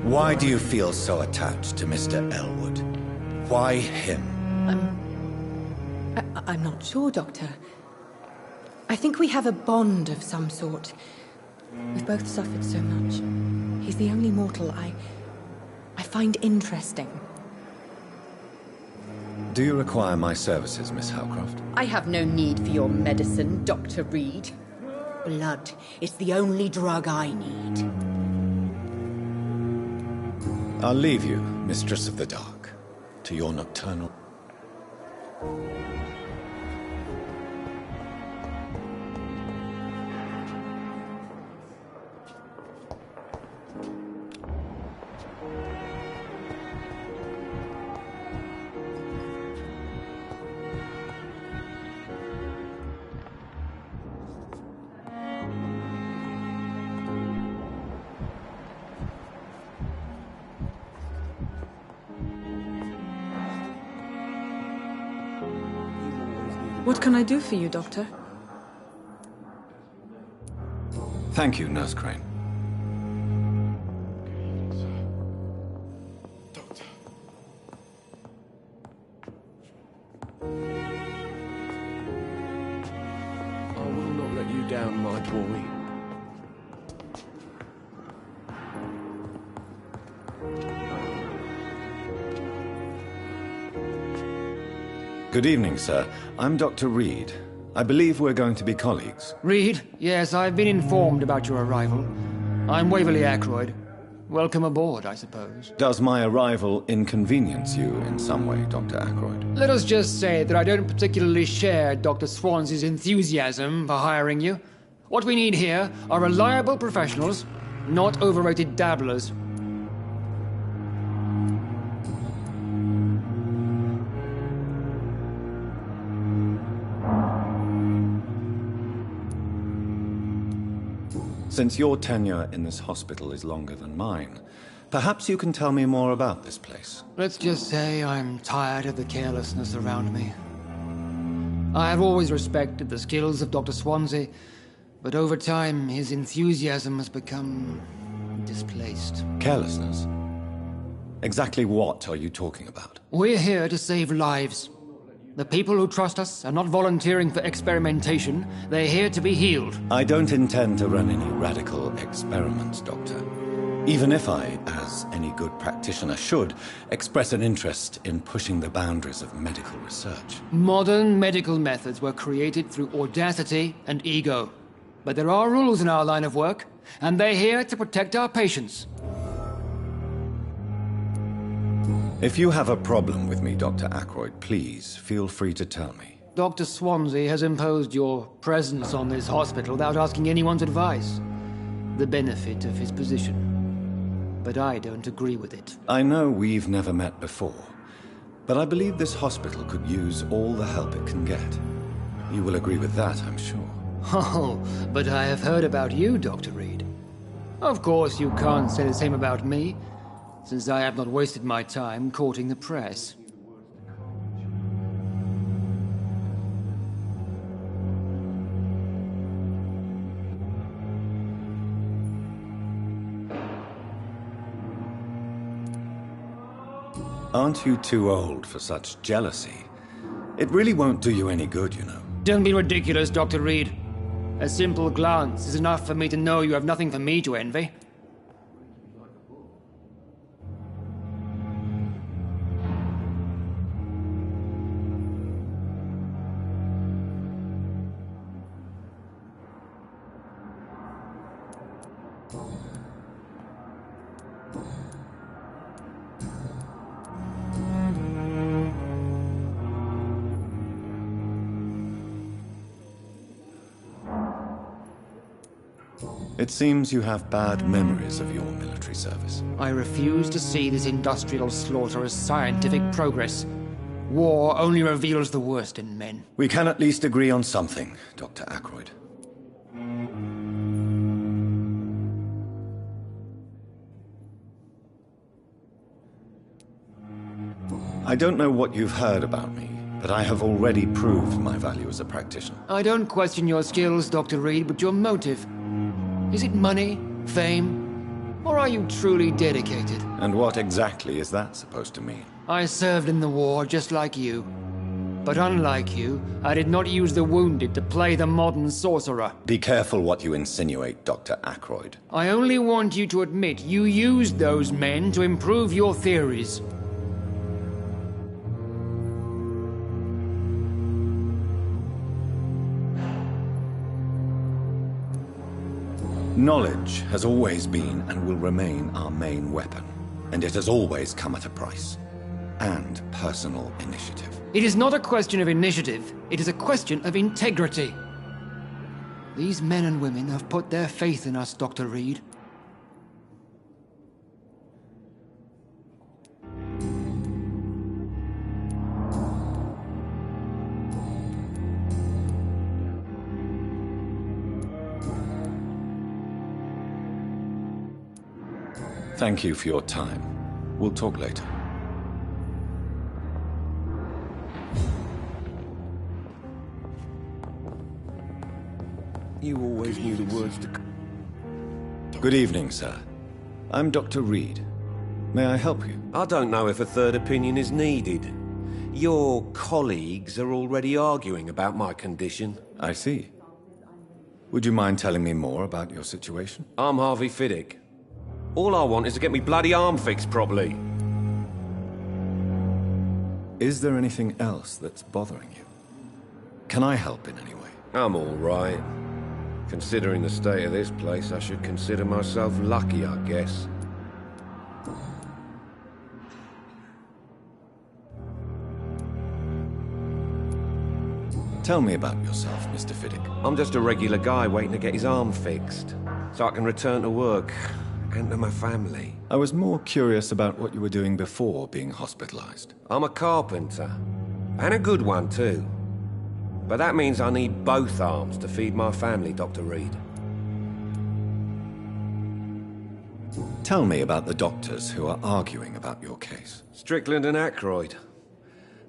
why do you feel so attached to Mr. Elwood? Why him? I'm not sure, Doctor. I think we have a bond of some sort. We've both suffered so much. He's the only mortal I find interesting. Do you require my services, Miss Howcroft? I have no need for your medicine, Dr. Reed. Blood is the only drug I need. I'll leave you, Mistress of the Dark, to your nocturnal... What can I do for you, Doctor? Thank you, Nurse Crane. Doctor. I will not let you down, my boy. Good evening, sir. I'm Dr. Reed. I believe we're going to be colleagues. Reed? Yes, I've been informed about your arrival. I'm Waverly Ackroyd. Welcome aboard, I suppose. Does my arrival inconvenience you in some way, Dr. Ackroyd? Let us just say that I don't particularly share Dr. Swansea's enthusiasm for hiring you. What we need here are reliable professionals, not overrated dabblers. Since your tenure in this hospital is longer than mine, perhaps you can tell me more about this place. Let's just say I'm tired of the carelessness around me. I have always respected the skills of Dr. Swansea, but over time his enthusiasm has become displaced. Carelessness? Exactly what are you talking about? We're here to save lives. The people who trust us are not volunteering for experimentation. They're here to be healed. I don't intend to run any radical experiments, Doctor. Even if I, as any good practitioner should, express an interest in pushing the boundaries of medical research. Modern medical methods were created through audacity and ego. But there are rules in our line of work. and they're here to protect our patients. If you have a problem with me, Dr. Ackroyd, please feel free to tell me. Dr. Swansea has imposed your presence on this hospital without asking anyone's advice. The benefit of his position. But I don't agree with it. I know we've never met before, but I believe this hospital could use all the help it can get. You will agree with that, I'm sure. Oh, but I have heard about you, Dr. Reed. Of course, you can't say the same about me, since I have not wasted my time courting the press. Aren't you too old for such jealousy? It really won't do you any good, you know. Don't be ridiculous, Dr. Reed. A simple glance is enough for me to know you have nothing for me to envy. It seems you have bad memories of your military service. I refuse to see this industrial slaughter as scientific progress. War only reveals the worst in men. We can at least agree on something, Dr. Ackroyd. I don't know what you've heard about me, but I have already proved my value as a practitioner. I don't question your skills, Dr. Reed, but your motive. Is it money, fame, or are you truly dedicated? And what exactly is that supposed to mean? I served in the war just like you. But unlike you, I did not use the wounded to play the modern sorcerer. Be careful what you insinuate, Dr. Ackroyd. I only want you to admit you used those men to improve your theories. Knowledge has always been and will remain our main weapon, and it has always come at a price. And personal initiative. It is not a question of initiative, it is a question of integrity. These men and women have put their faith in us, Dr. Reed. Thank you for your time. We'll talk later. You always knew the words to... Good evening, sir. I'm Dr. Reed. May I help you? I don't know if a third opinion is needed. Your colleagues are already arguing about my condition. I see. Would you mind telling me more about your situation? I'm Harvey Fiddick. All I want is to get me bloody arm fixed properly. Is there anything else that's bothering you? Can I help in any way? I'm all right. Considering the state of this place, I should consider myself lucky, I guess. Tell me about yourself, Mr. Fiddick. I'm just a regular guy waiting to get his arm fixed, so I can return to work. And to my family. I was more curious about what you were doing before being hospitalized. I'm a carpenter. And a good one, too. But that means I need both arms to feed my family, Dr. Reed. Tell me about the doctors who are arguing about your case. Strickland and Ackroyd.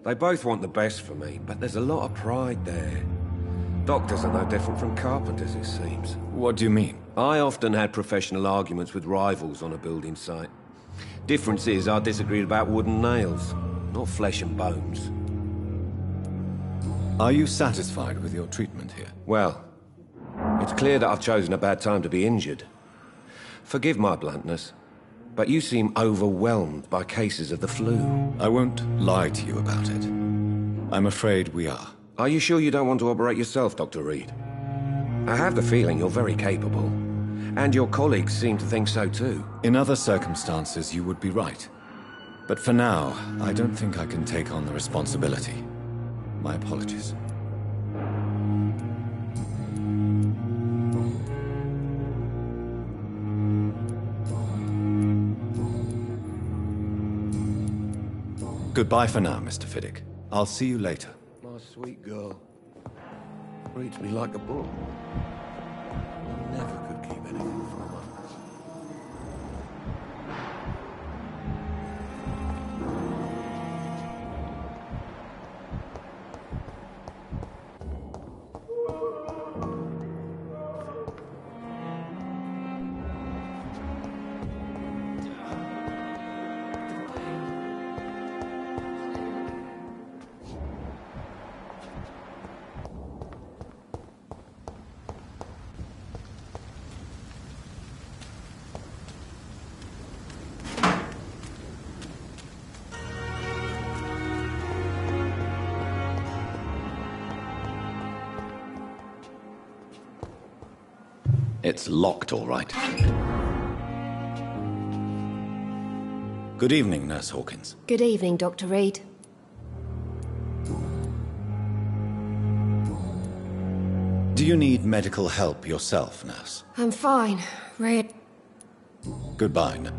They both want the best for me, but there's a lot of pride there. Doctors are no different from carpenters, it seems. What do you mean? I often had professional arguments with rivals on a building site. Difference is I disagreed about wooden nails, not flesh and bones. Are you satisfied with your treatment here? Well, it's clear that I've chosen a bad time to be injured. Forgive my bluntness, but you seem overwhelmed by cases of the flu. I won't lie to you about it. I'm afraid we are. Are you sure you don't want to operate yourself, Dr. Reed? I have the feeling you're very capable. And your colleagues seem to think so too. In other circumstances, you would be right. But for now, I don't think I can take on the responsibility. My apologies. Goodbye for now, Mr. Fiddick. I'll see you later. My sweet girl. Reads me like a book. Never could keep anything from her. It's locked, all right. Good evening, Nurse Hawkins. Good evening, Dr. Reed. Do you need medical help yourself, Nurse? I'm fine. Red. Goodbye, Nurse.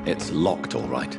It's locked, all right.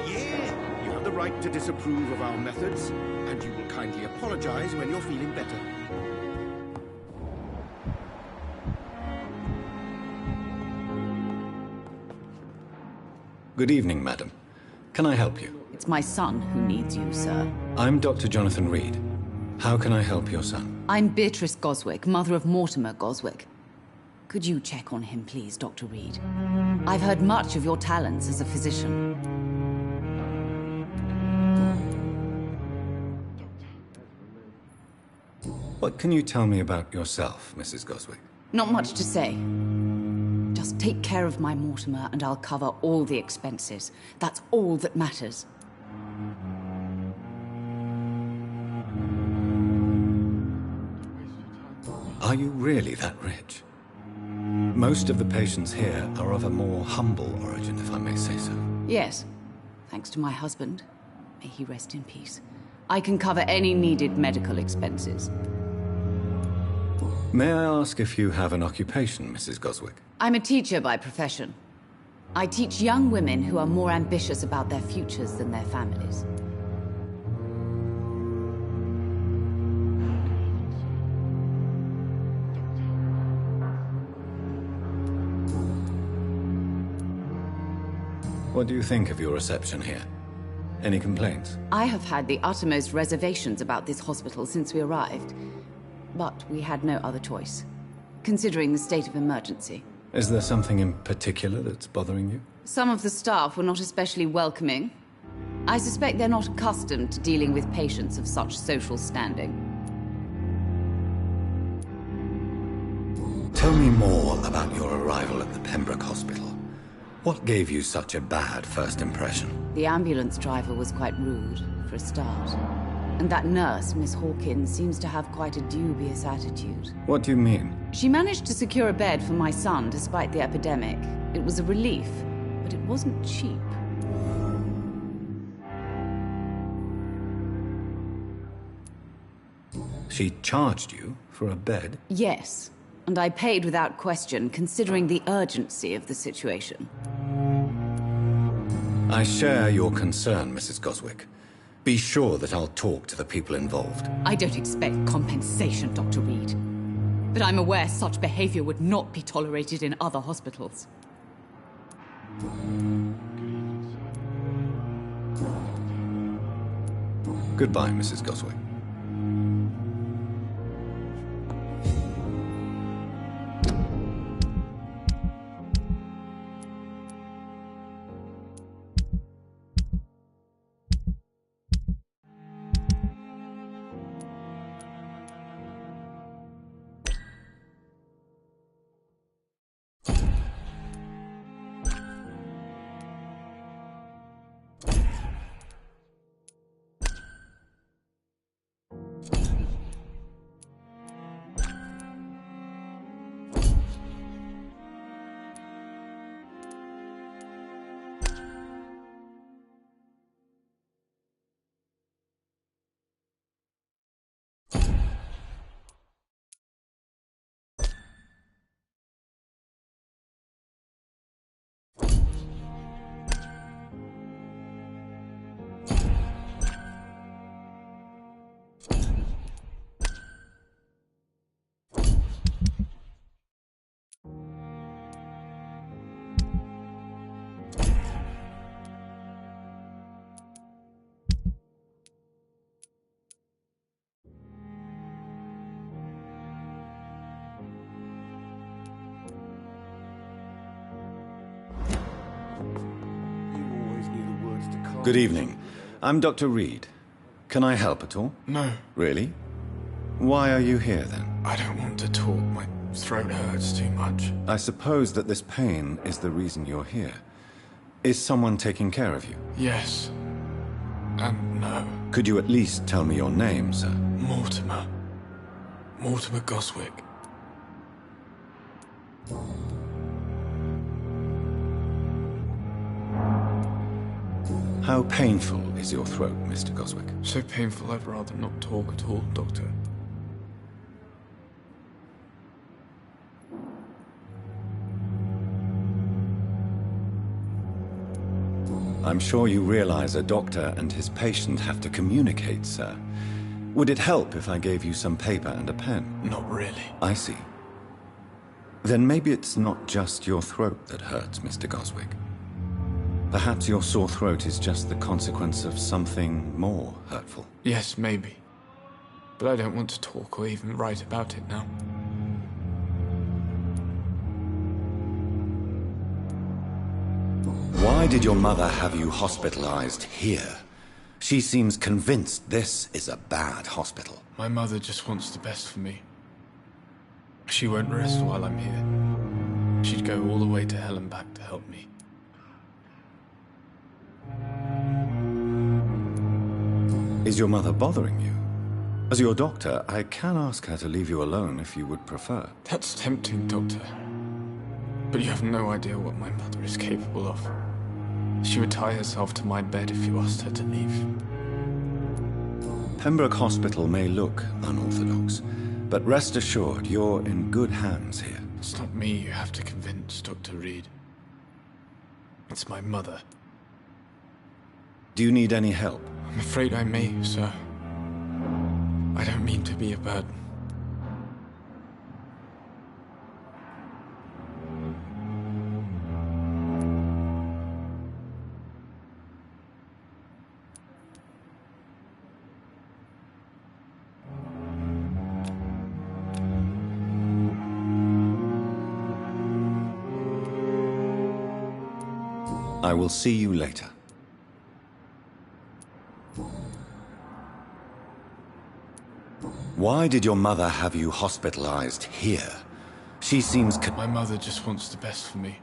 Yeah, you have the right to disapprove of our methods, and you will kindly apologize when you're feeling better. Good evening, madam. Can I help you? It's my son who needs you, sir. I'm Dr. Jonathan Reed. How can I help your son? I'm Beatrice Goswick, mother of Mortimer Goswick. Could you check on him, please, Dr. Reed? I've heard much of your talents as a physician. What can you tell me about yourself, Mrs. Goswick? Not much to say. Just take care of my Mortimer and I'll cover all the expenses. That's all that matters. Are you really that rich? Most of the patients here are of a more humble origin, if I may say so. Yes, thanks to my husband. May he rest in peace. I can cover any needed medical expenses. May I ask if you have an occupation, Mrs. Goswick? I'm a teacher by profession. I teach young women who are more ambitious about their futures than their families. What do you think of your reception here? Any complaints? I have had the uttermost reservations about this hospital since we arrived. But we had no other choice, considering the state of emergency. Is there something in particular that's bothering you? Some of the staff were not especially welcoming. I suspect they're not accustomed to dealing with patients of such social standing. Tell me more about your arrival at the Pembroke Hospital. What gave you such a bad first impression? The ambulance driver was quite rude, for a start. And that nurse, Miss Hawkins, seems to have quite a dubious attitude. What do you mean? She managed to secure a bed for my son despite the epidemic. It was a relief, but it wasn't cheap. She charged you for a bed? Yes, and I paid without question, considering the urgency of the situation. I share your concern, Mrs. Goswick. Be sure that I'll talk to the people involved. I don't expect compensation, Dr. Reed. But I'm aware such behavior would not be tolerated in other hospitals. Goodbye, Mrs. Goswick. Good evening. I'm Dr. Reed. Can I help at all? No. Really? Why are you here, then? I don't want to talk. My throat hurts too much. I suppose that this pain is the reason you're here. Is someone taking care of you? Yes. And no. Could you at least tell me your name, sir? Mortimer. Mortimer Goswick. How painful is your throat, Mr. Goswick? So painful I'd rather not talk at all, Doctor. I'm sure you realize a doctor and his patient have to communicate, sir. Would it help if I gave you some paper and a pen? Not really. I see. Then maybe it's not just your throat that hurts, Mr. Goswick. Perhaps your sore throat is just the consequence of something more hurtful. Yes, maybe. But I don't want to talk or even write about it now. Why did your mother have you hospitalized here? She seems convinced this is a bad hospital. My mother just wants the best for me. She won't rest while I'm here. She'd go all the way to hell and back to help me. Is your mother bothering you? As your doctor, I can ask her to leave you alone if you would prefer. That's tempting, Doctor. But you have no idea what my mother is capable of. She would tie herself to my bed if you asked her to leave. Pembroke Hospital may look unorthodox, but rest assured you're in good hands here. It's not me you have to convince, Dr. Reed. It's my mother. Do you need any help? I'm afraid I may, sir. I don't mean to be a burden. I will see you later. Why did your mother have you hospitalized here? She seems... My mother just wants the best for me.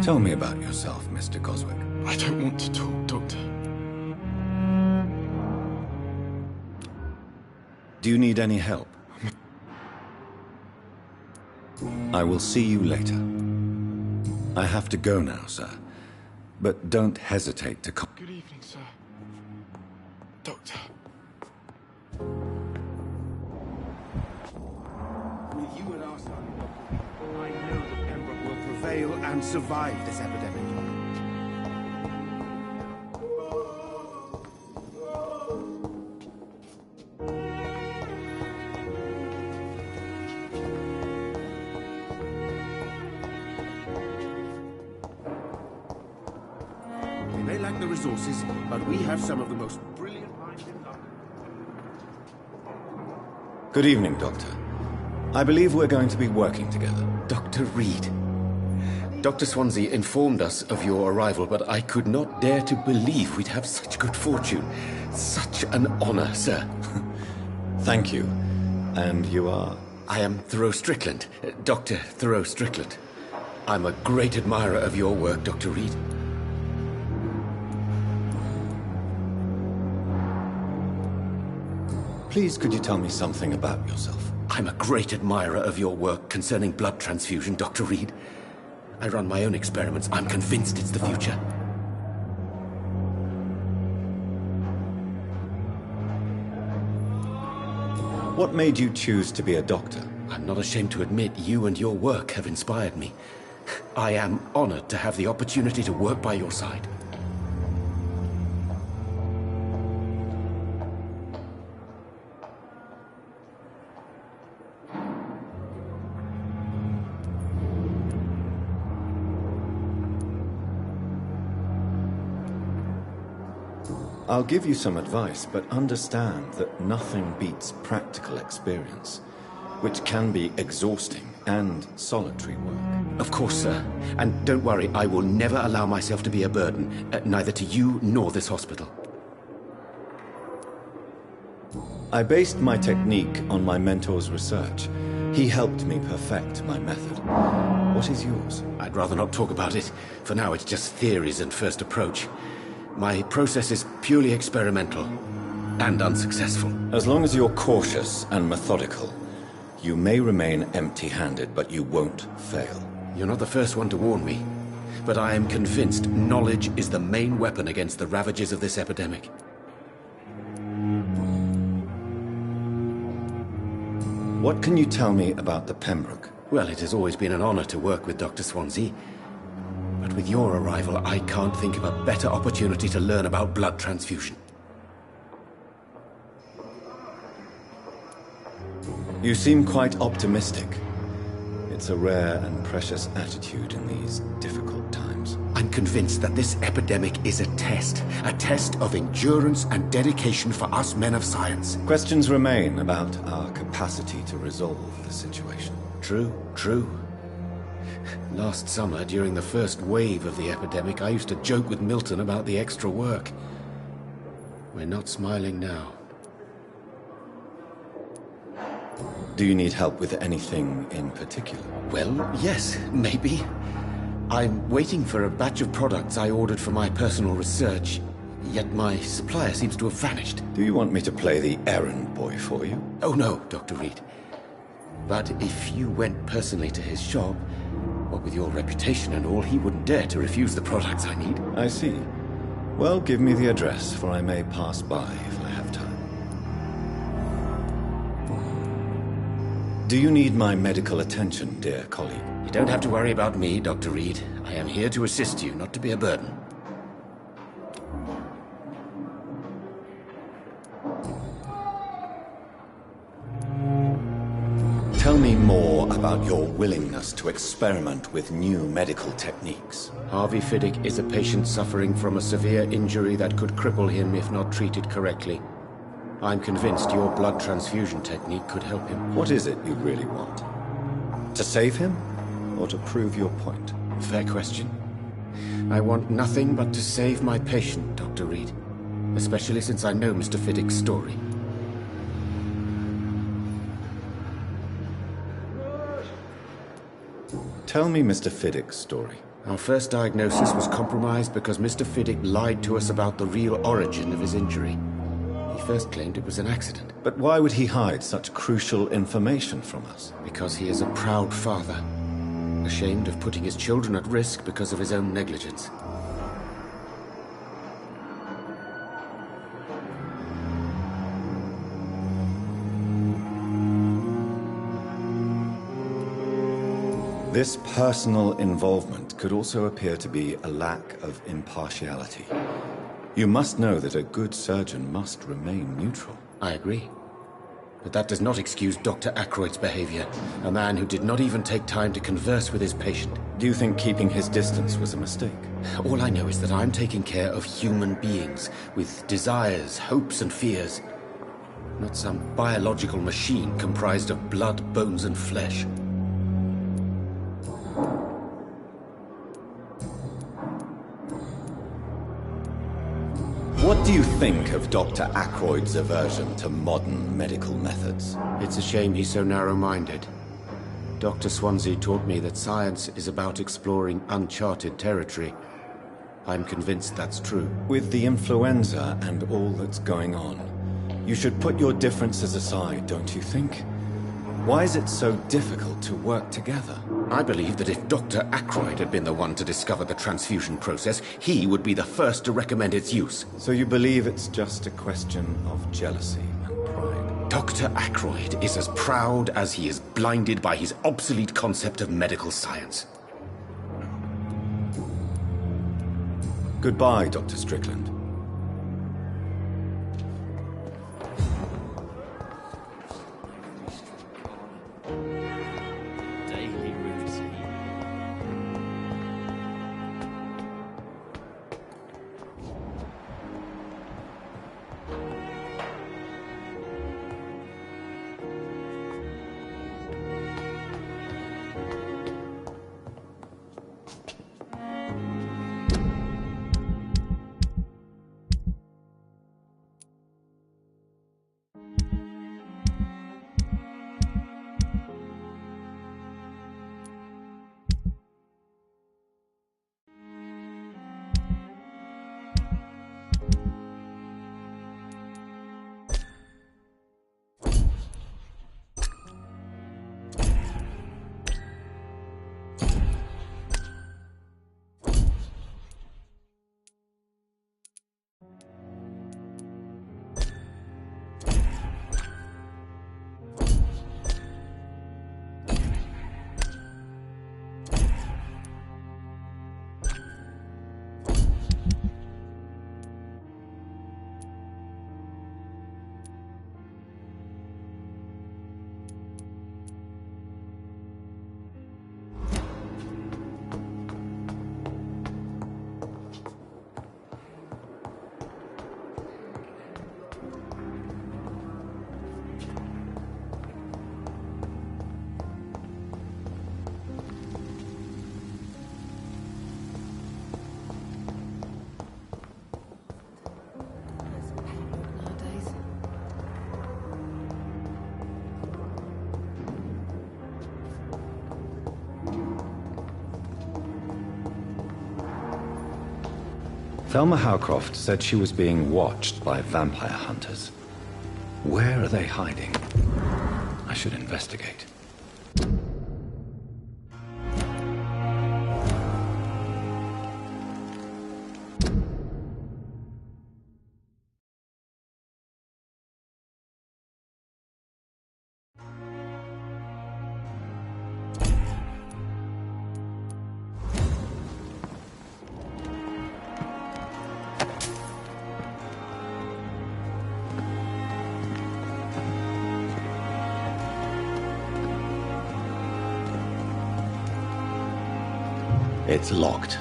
Tell me about yourself, Mr. Goswick. I don't want to talk, Doctor. Do you need any help? I will see you later. I have to go now, sir. But don't hesitate to call. Good evening, sir. Doctor. With you at our side, Doctor, I know that Pembroke will prevail and survive this epidemic. We may lack the resources, but we have some of the most brilliant minds in London. Good evening, Doctor. I believe we're going to be working together. Dr. Reed. Dr. Swansea informed us of your arrival, but I could not dare to believe we'd have such good fortune. Such an honor, sir. Thank you. And you are? I am Thoreau Strickland, Dr. Thoreau Strickland. I'm a great admirer of your work, Dr. Reed. Please, could you tell me something about yourself? I'm a great admirer of your work concerning blood transfusion, Dr. Reed. I run my own experiments. I'm convinced it's the future. What made you choose to be a doctor? I'm not ashamed to admit you and your work have inspired me. I am honored to have the opportunity to work by your side. I'll give you some advice, but understand that nothing beats practical experience, which can be exhausting and solitary work. Of course, sir. And don't worry, I will never allow myself to be a burden, neither to you nor this hospital. I based my technique on my mentor's research. He helped me perfect my method. What is yours? I'd rather not talk about it. For now, it's just theories and first approach. My process is purely experimental and unsuccessful. As long as you're cautious and methodical, you may remain empty-handed, but you won't fail. You're not the first one to warn me, but I am convinced knowledge is the main weapon against the ravages of this epidemic. What can you tell me about the Pembroke? Well, it has always been an honor to work with Dr. Swansea. But with your arrival, I can't think of a better opportunity to learn about blood transfusion. You seem quite optimistic. It's a rare and precious attitude in these difficult times. I'm convinced that this epidemic is a test of endurance and dedication for us men of science. Questions remain about our capacity to resolve the situation. True, true. Last summer, during the first wave of the epidemic, I used to joke with Milton about the extra work. We're not smiling now. Do you need help with anything in particular? Well, yes, maybe. I'm waiting for a batch of products I ordered for my personal research, yet my supplier seems to have vanished. Do you want me to play the errand boy for you? Oh no, Dr. Reed. But if you went personally to his shop, what with your reputation and all, he wouldn't dare to refuse the products I need. I see. Well, give me the address, for I may pass by if I have time. Do you need my medical attention, dear colleague? You don't have to worry about me, Dr. Reed. I am here to assist you, not to be a burden. Tell me more about your willingness to experiment with new medical techniques. Harvey Fiddick is a patient suffering from a severe injury that could cripple him if not treated correctly. I'm convinced your blood transfusion technique could help him. What is it you really want? To save him, or to prove your point? Fair question. I want nothing but to save my patient, Dr. Reed. Especially since I know Mr. Fiddick's story. Tell me Mr. Fiddick's story. Our first diagnosis was compromised because Mr. Fiddick lied to us about the real origin of his injury. He first claimed it was an accident. But why would he hide such crucial information from us? Because he is a proud father. Ashamed of putting his children at risk because of his own negligence. This personal involvement could also appear to be a lack of impartiality. You must know that a good surgeon must remain neutral. I agree. But that does not excuse Dr. Ackroyd's behavior. A man who did not even take time to converse with his patient. Do you think keeping his distance was a mistake? All I know is that I'm taking care of human beings with desires, hopes, and fears. Not some biological machine comprised of blood, bones, and flesh. What do you think of Dr. Ackroyd's aversion to modern medical methods? It's a shame he's so narrow-minded. Dr. Swansea taught me that science is about exploring uncharted territory. I'm convinced that's true. With the influenza and all that's going on, you should put your differences aside, don't you think? Why is it so difficult to work together? I believe that if Dr. Ackroyd had been the one to discover the transfusion process, he would be the first to recommend its use. So you believe it's just a question of jealousy and pride? Dr. Ackroyd is as proud as he is blinded by his obsolete concept of medical science. Goodbye, Dr. Strickland. Thelma Howcroft said she was being watched by vampire hunters. Where are they hiding? I should investigate. It's locked.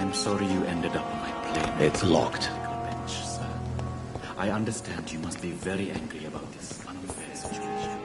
I'm sorry you ended up on my plane. It's locked. Bench, sir. I understand you must be very angry about this unfair situation.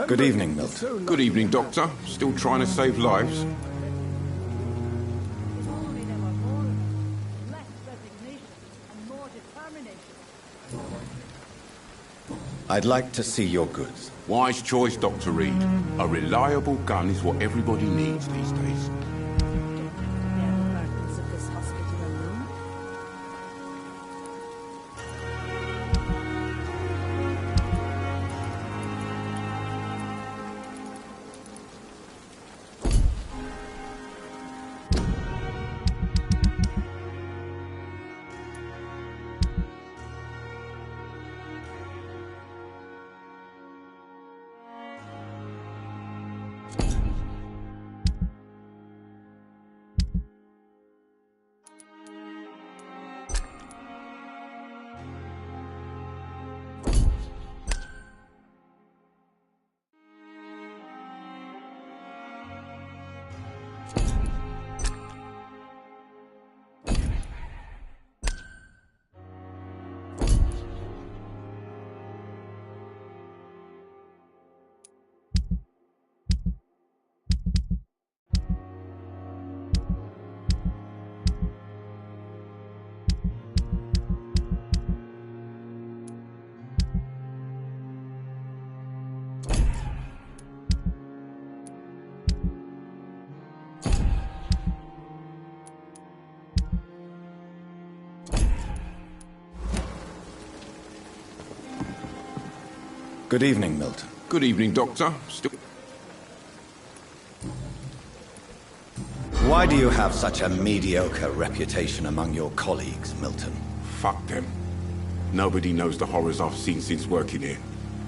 Good evening, Milton. Good evening, Doctor. Still trying to save lives? I'd like to see your goods. Wise choice, Dr. Reed. A reliable gun is what everybody needs these days. Good evening, Milton. Good evening, Doctor. Still... Why do you have such a mediocre reputation among your colleagues, Milton? Fuck them. Nobody knows the horrors I've seen since working here.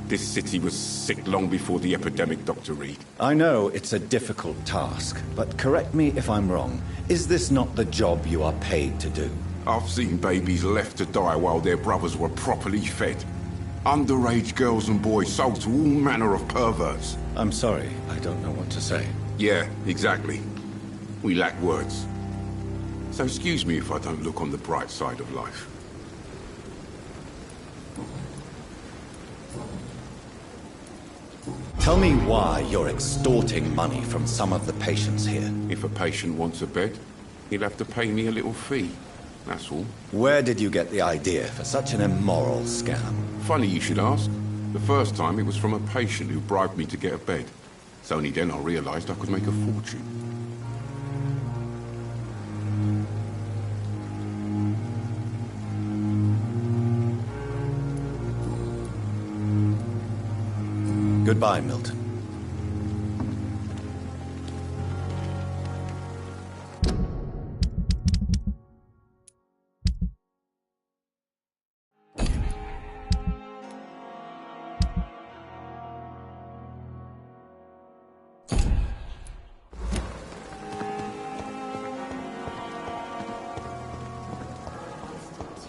This city was sick long before the epidemic, Dr. Reed. I know it's a difficult task, but correct me if I'm wrong. Is this not the job you are paid to do? I've seen babies left to die while their brothers were properly fed. Underage girls and boys sold to all manner of perverts. I'm sorry, I don't know what to say. Yeah, exactly. We lack words. So excuse me if I don't look on the bright side of life. Tell me why you're extorting money from some of the patients here. If a patient wants a bed, he'll have to pay me a little fee. That's all. Where did you get the idea for such an immoral scam? Funny you should ask. The first time it was from a patient who bribed me to get a bed. It's only then I realized I could make a fortune. Goodbye, Milton.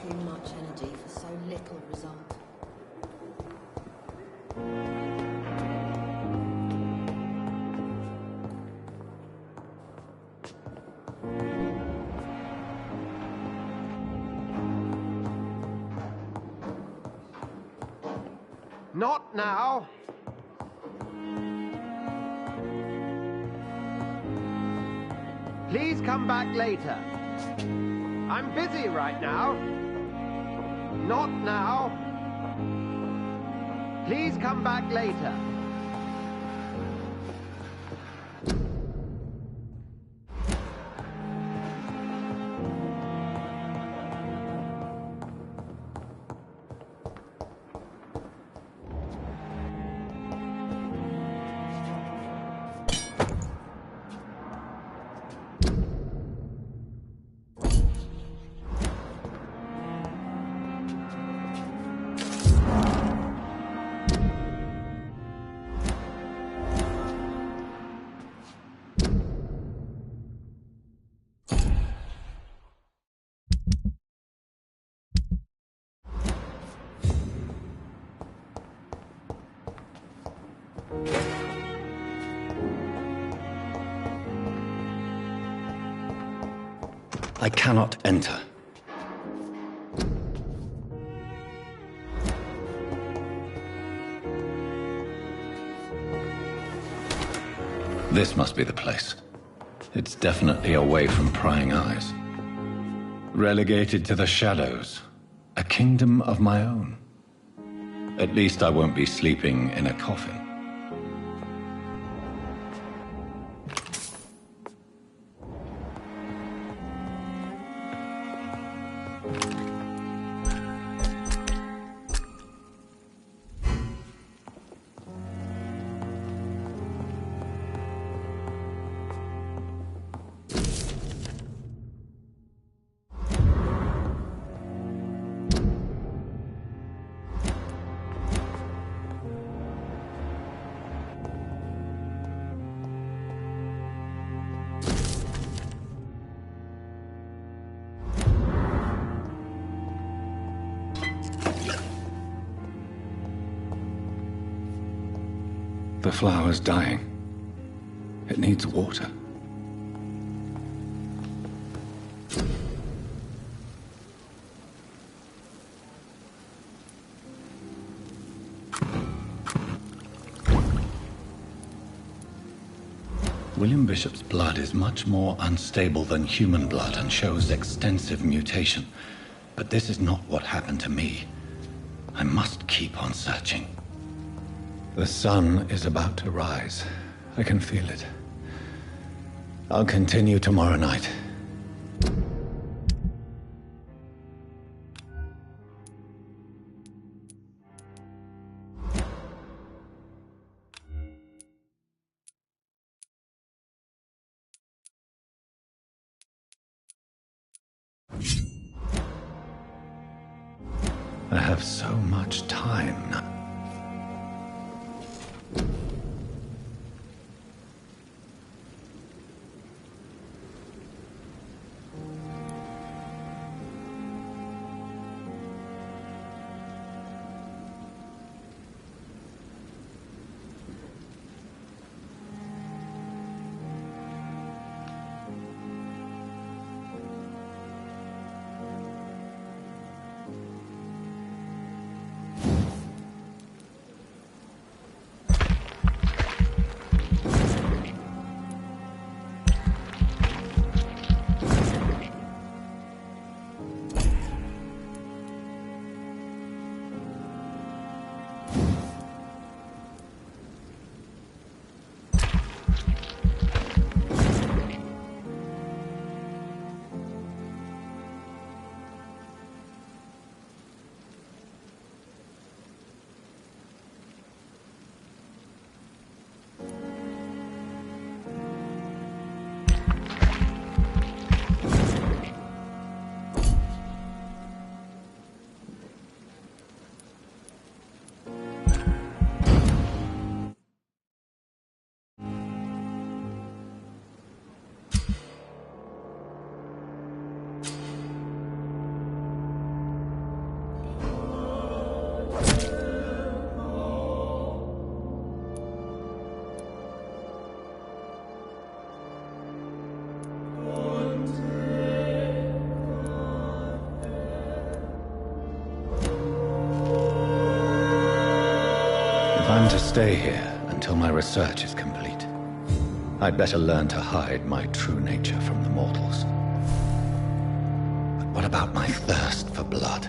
Too much energy for so little result. Not now. Please come back later. I'm busy right now. Not now. Please come back later. I cannot enter. This must be the place. It's definitely away from prying eyes. Relegated to the shadows. A kingdom of my own. At least I won't be sleeping in a coffin. The flower's dying. It needs water. William Bishop's blood is much more unstable than human blood and shows extensive mutation. But this is not what happened to me. I must keep on searching. The sun is about to rise. I can feel it. I'll continue tomorrow night. I have so much time now. I'm to stay here until my research is complete. I'd better learn to hide my true nature from the mortals. But what about my thirst for blood?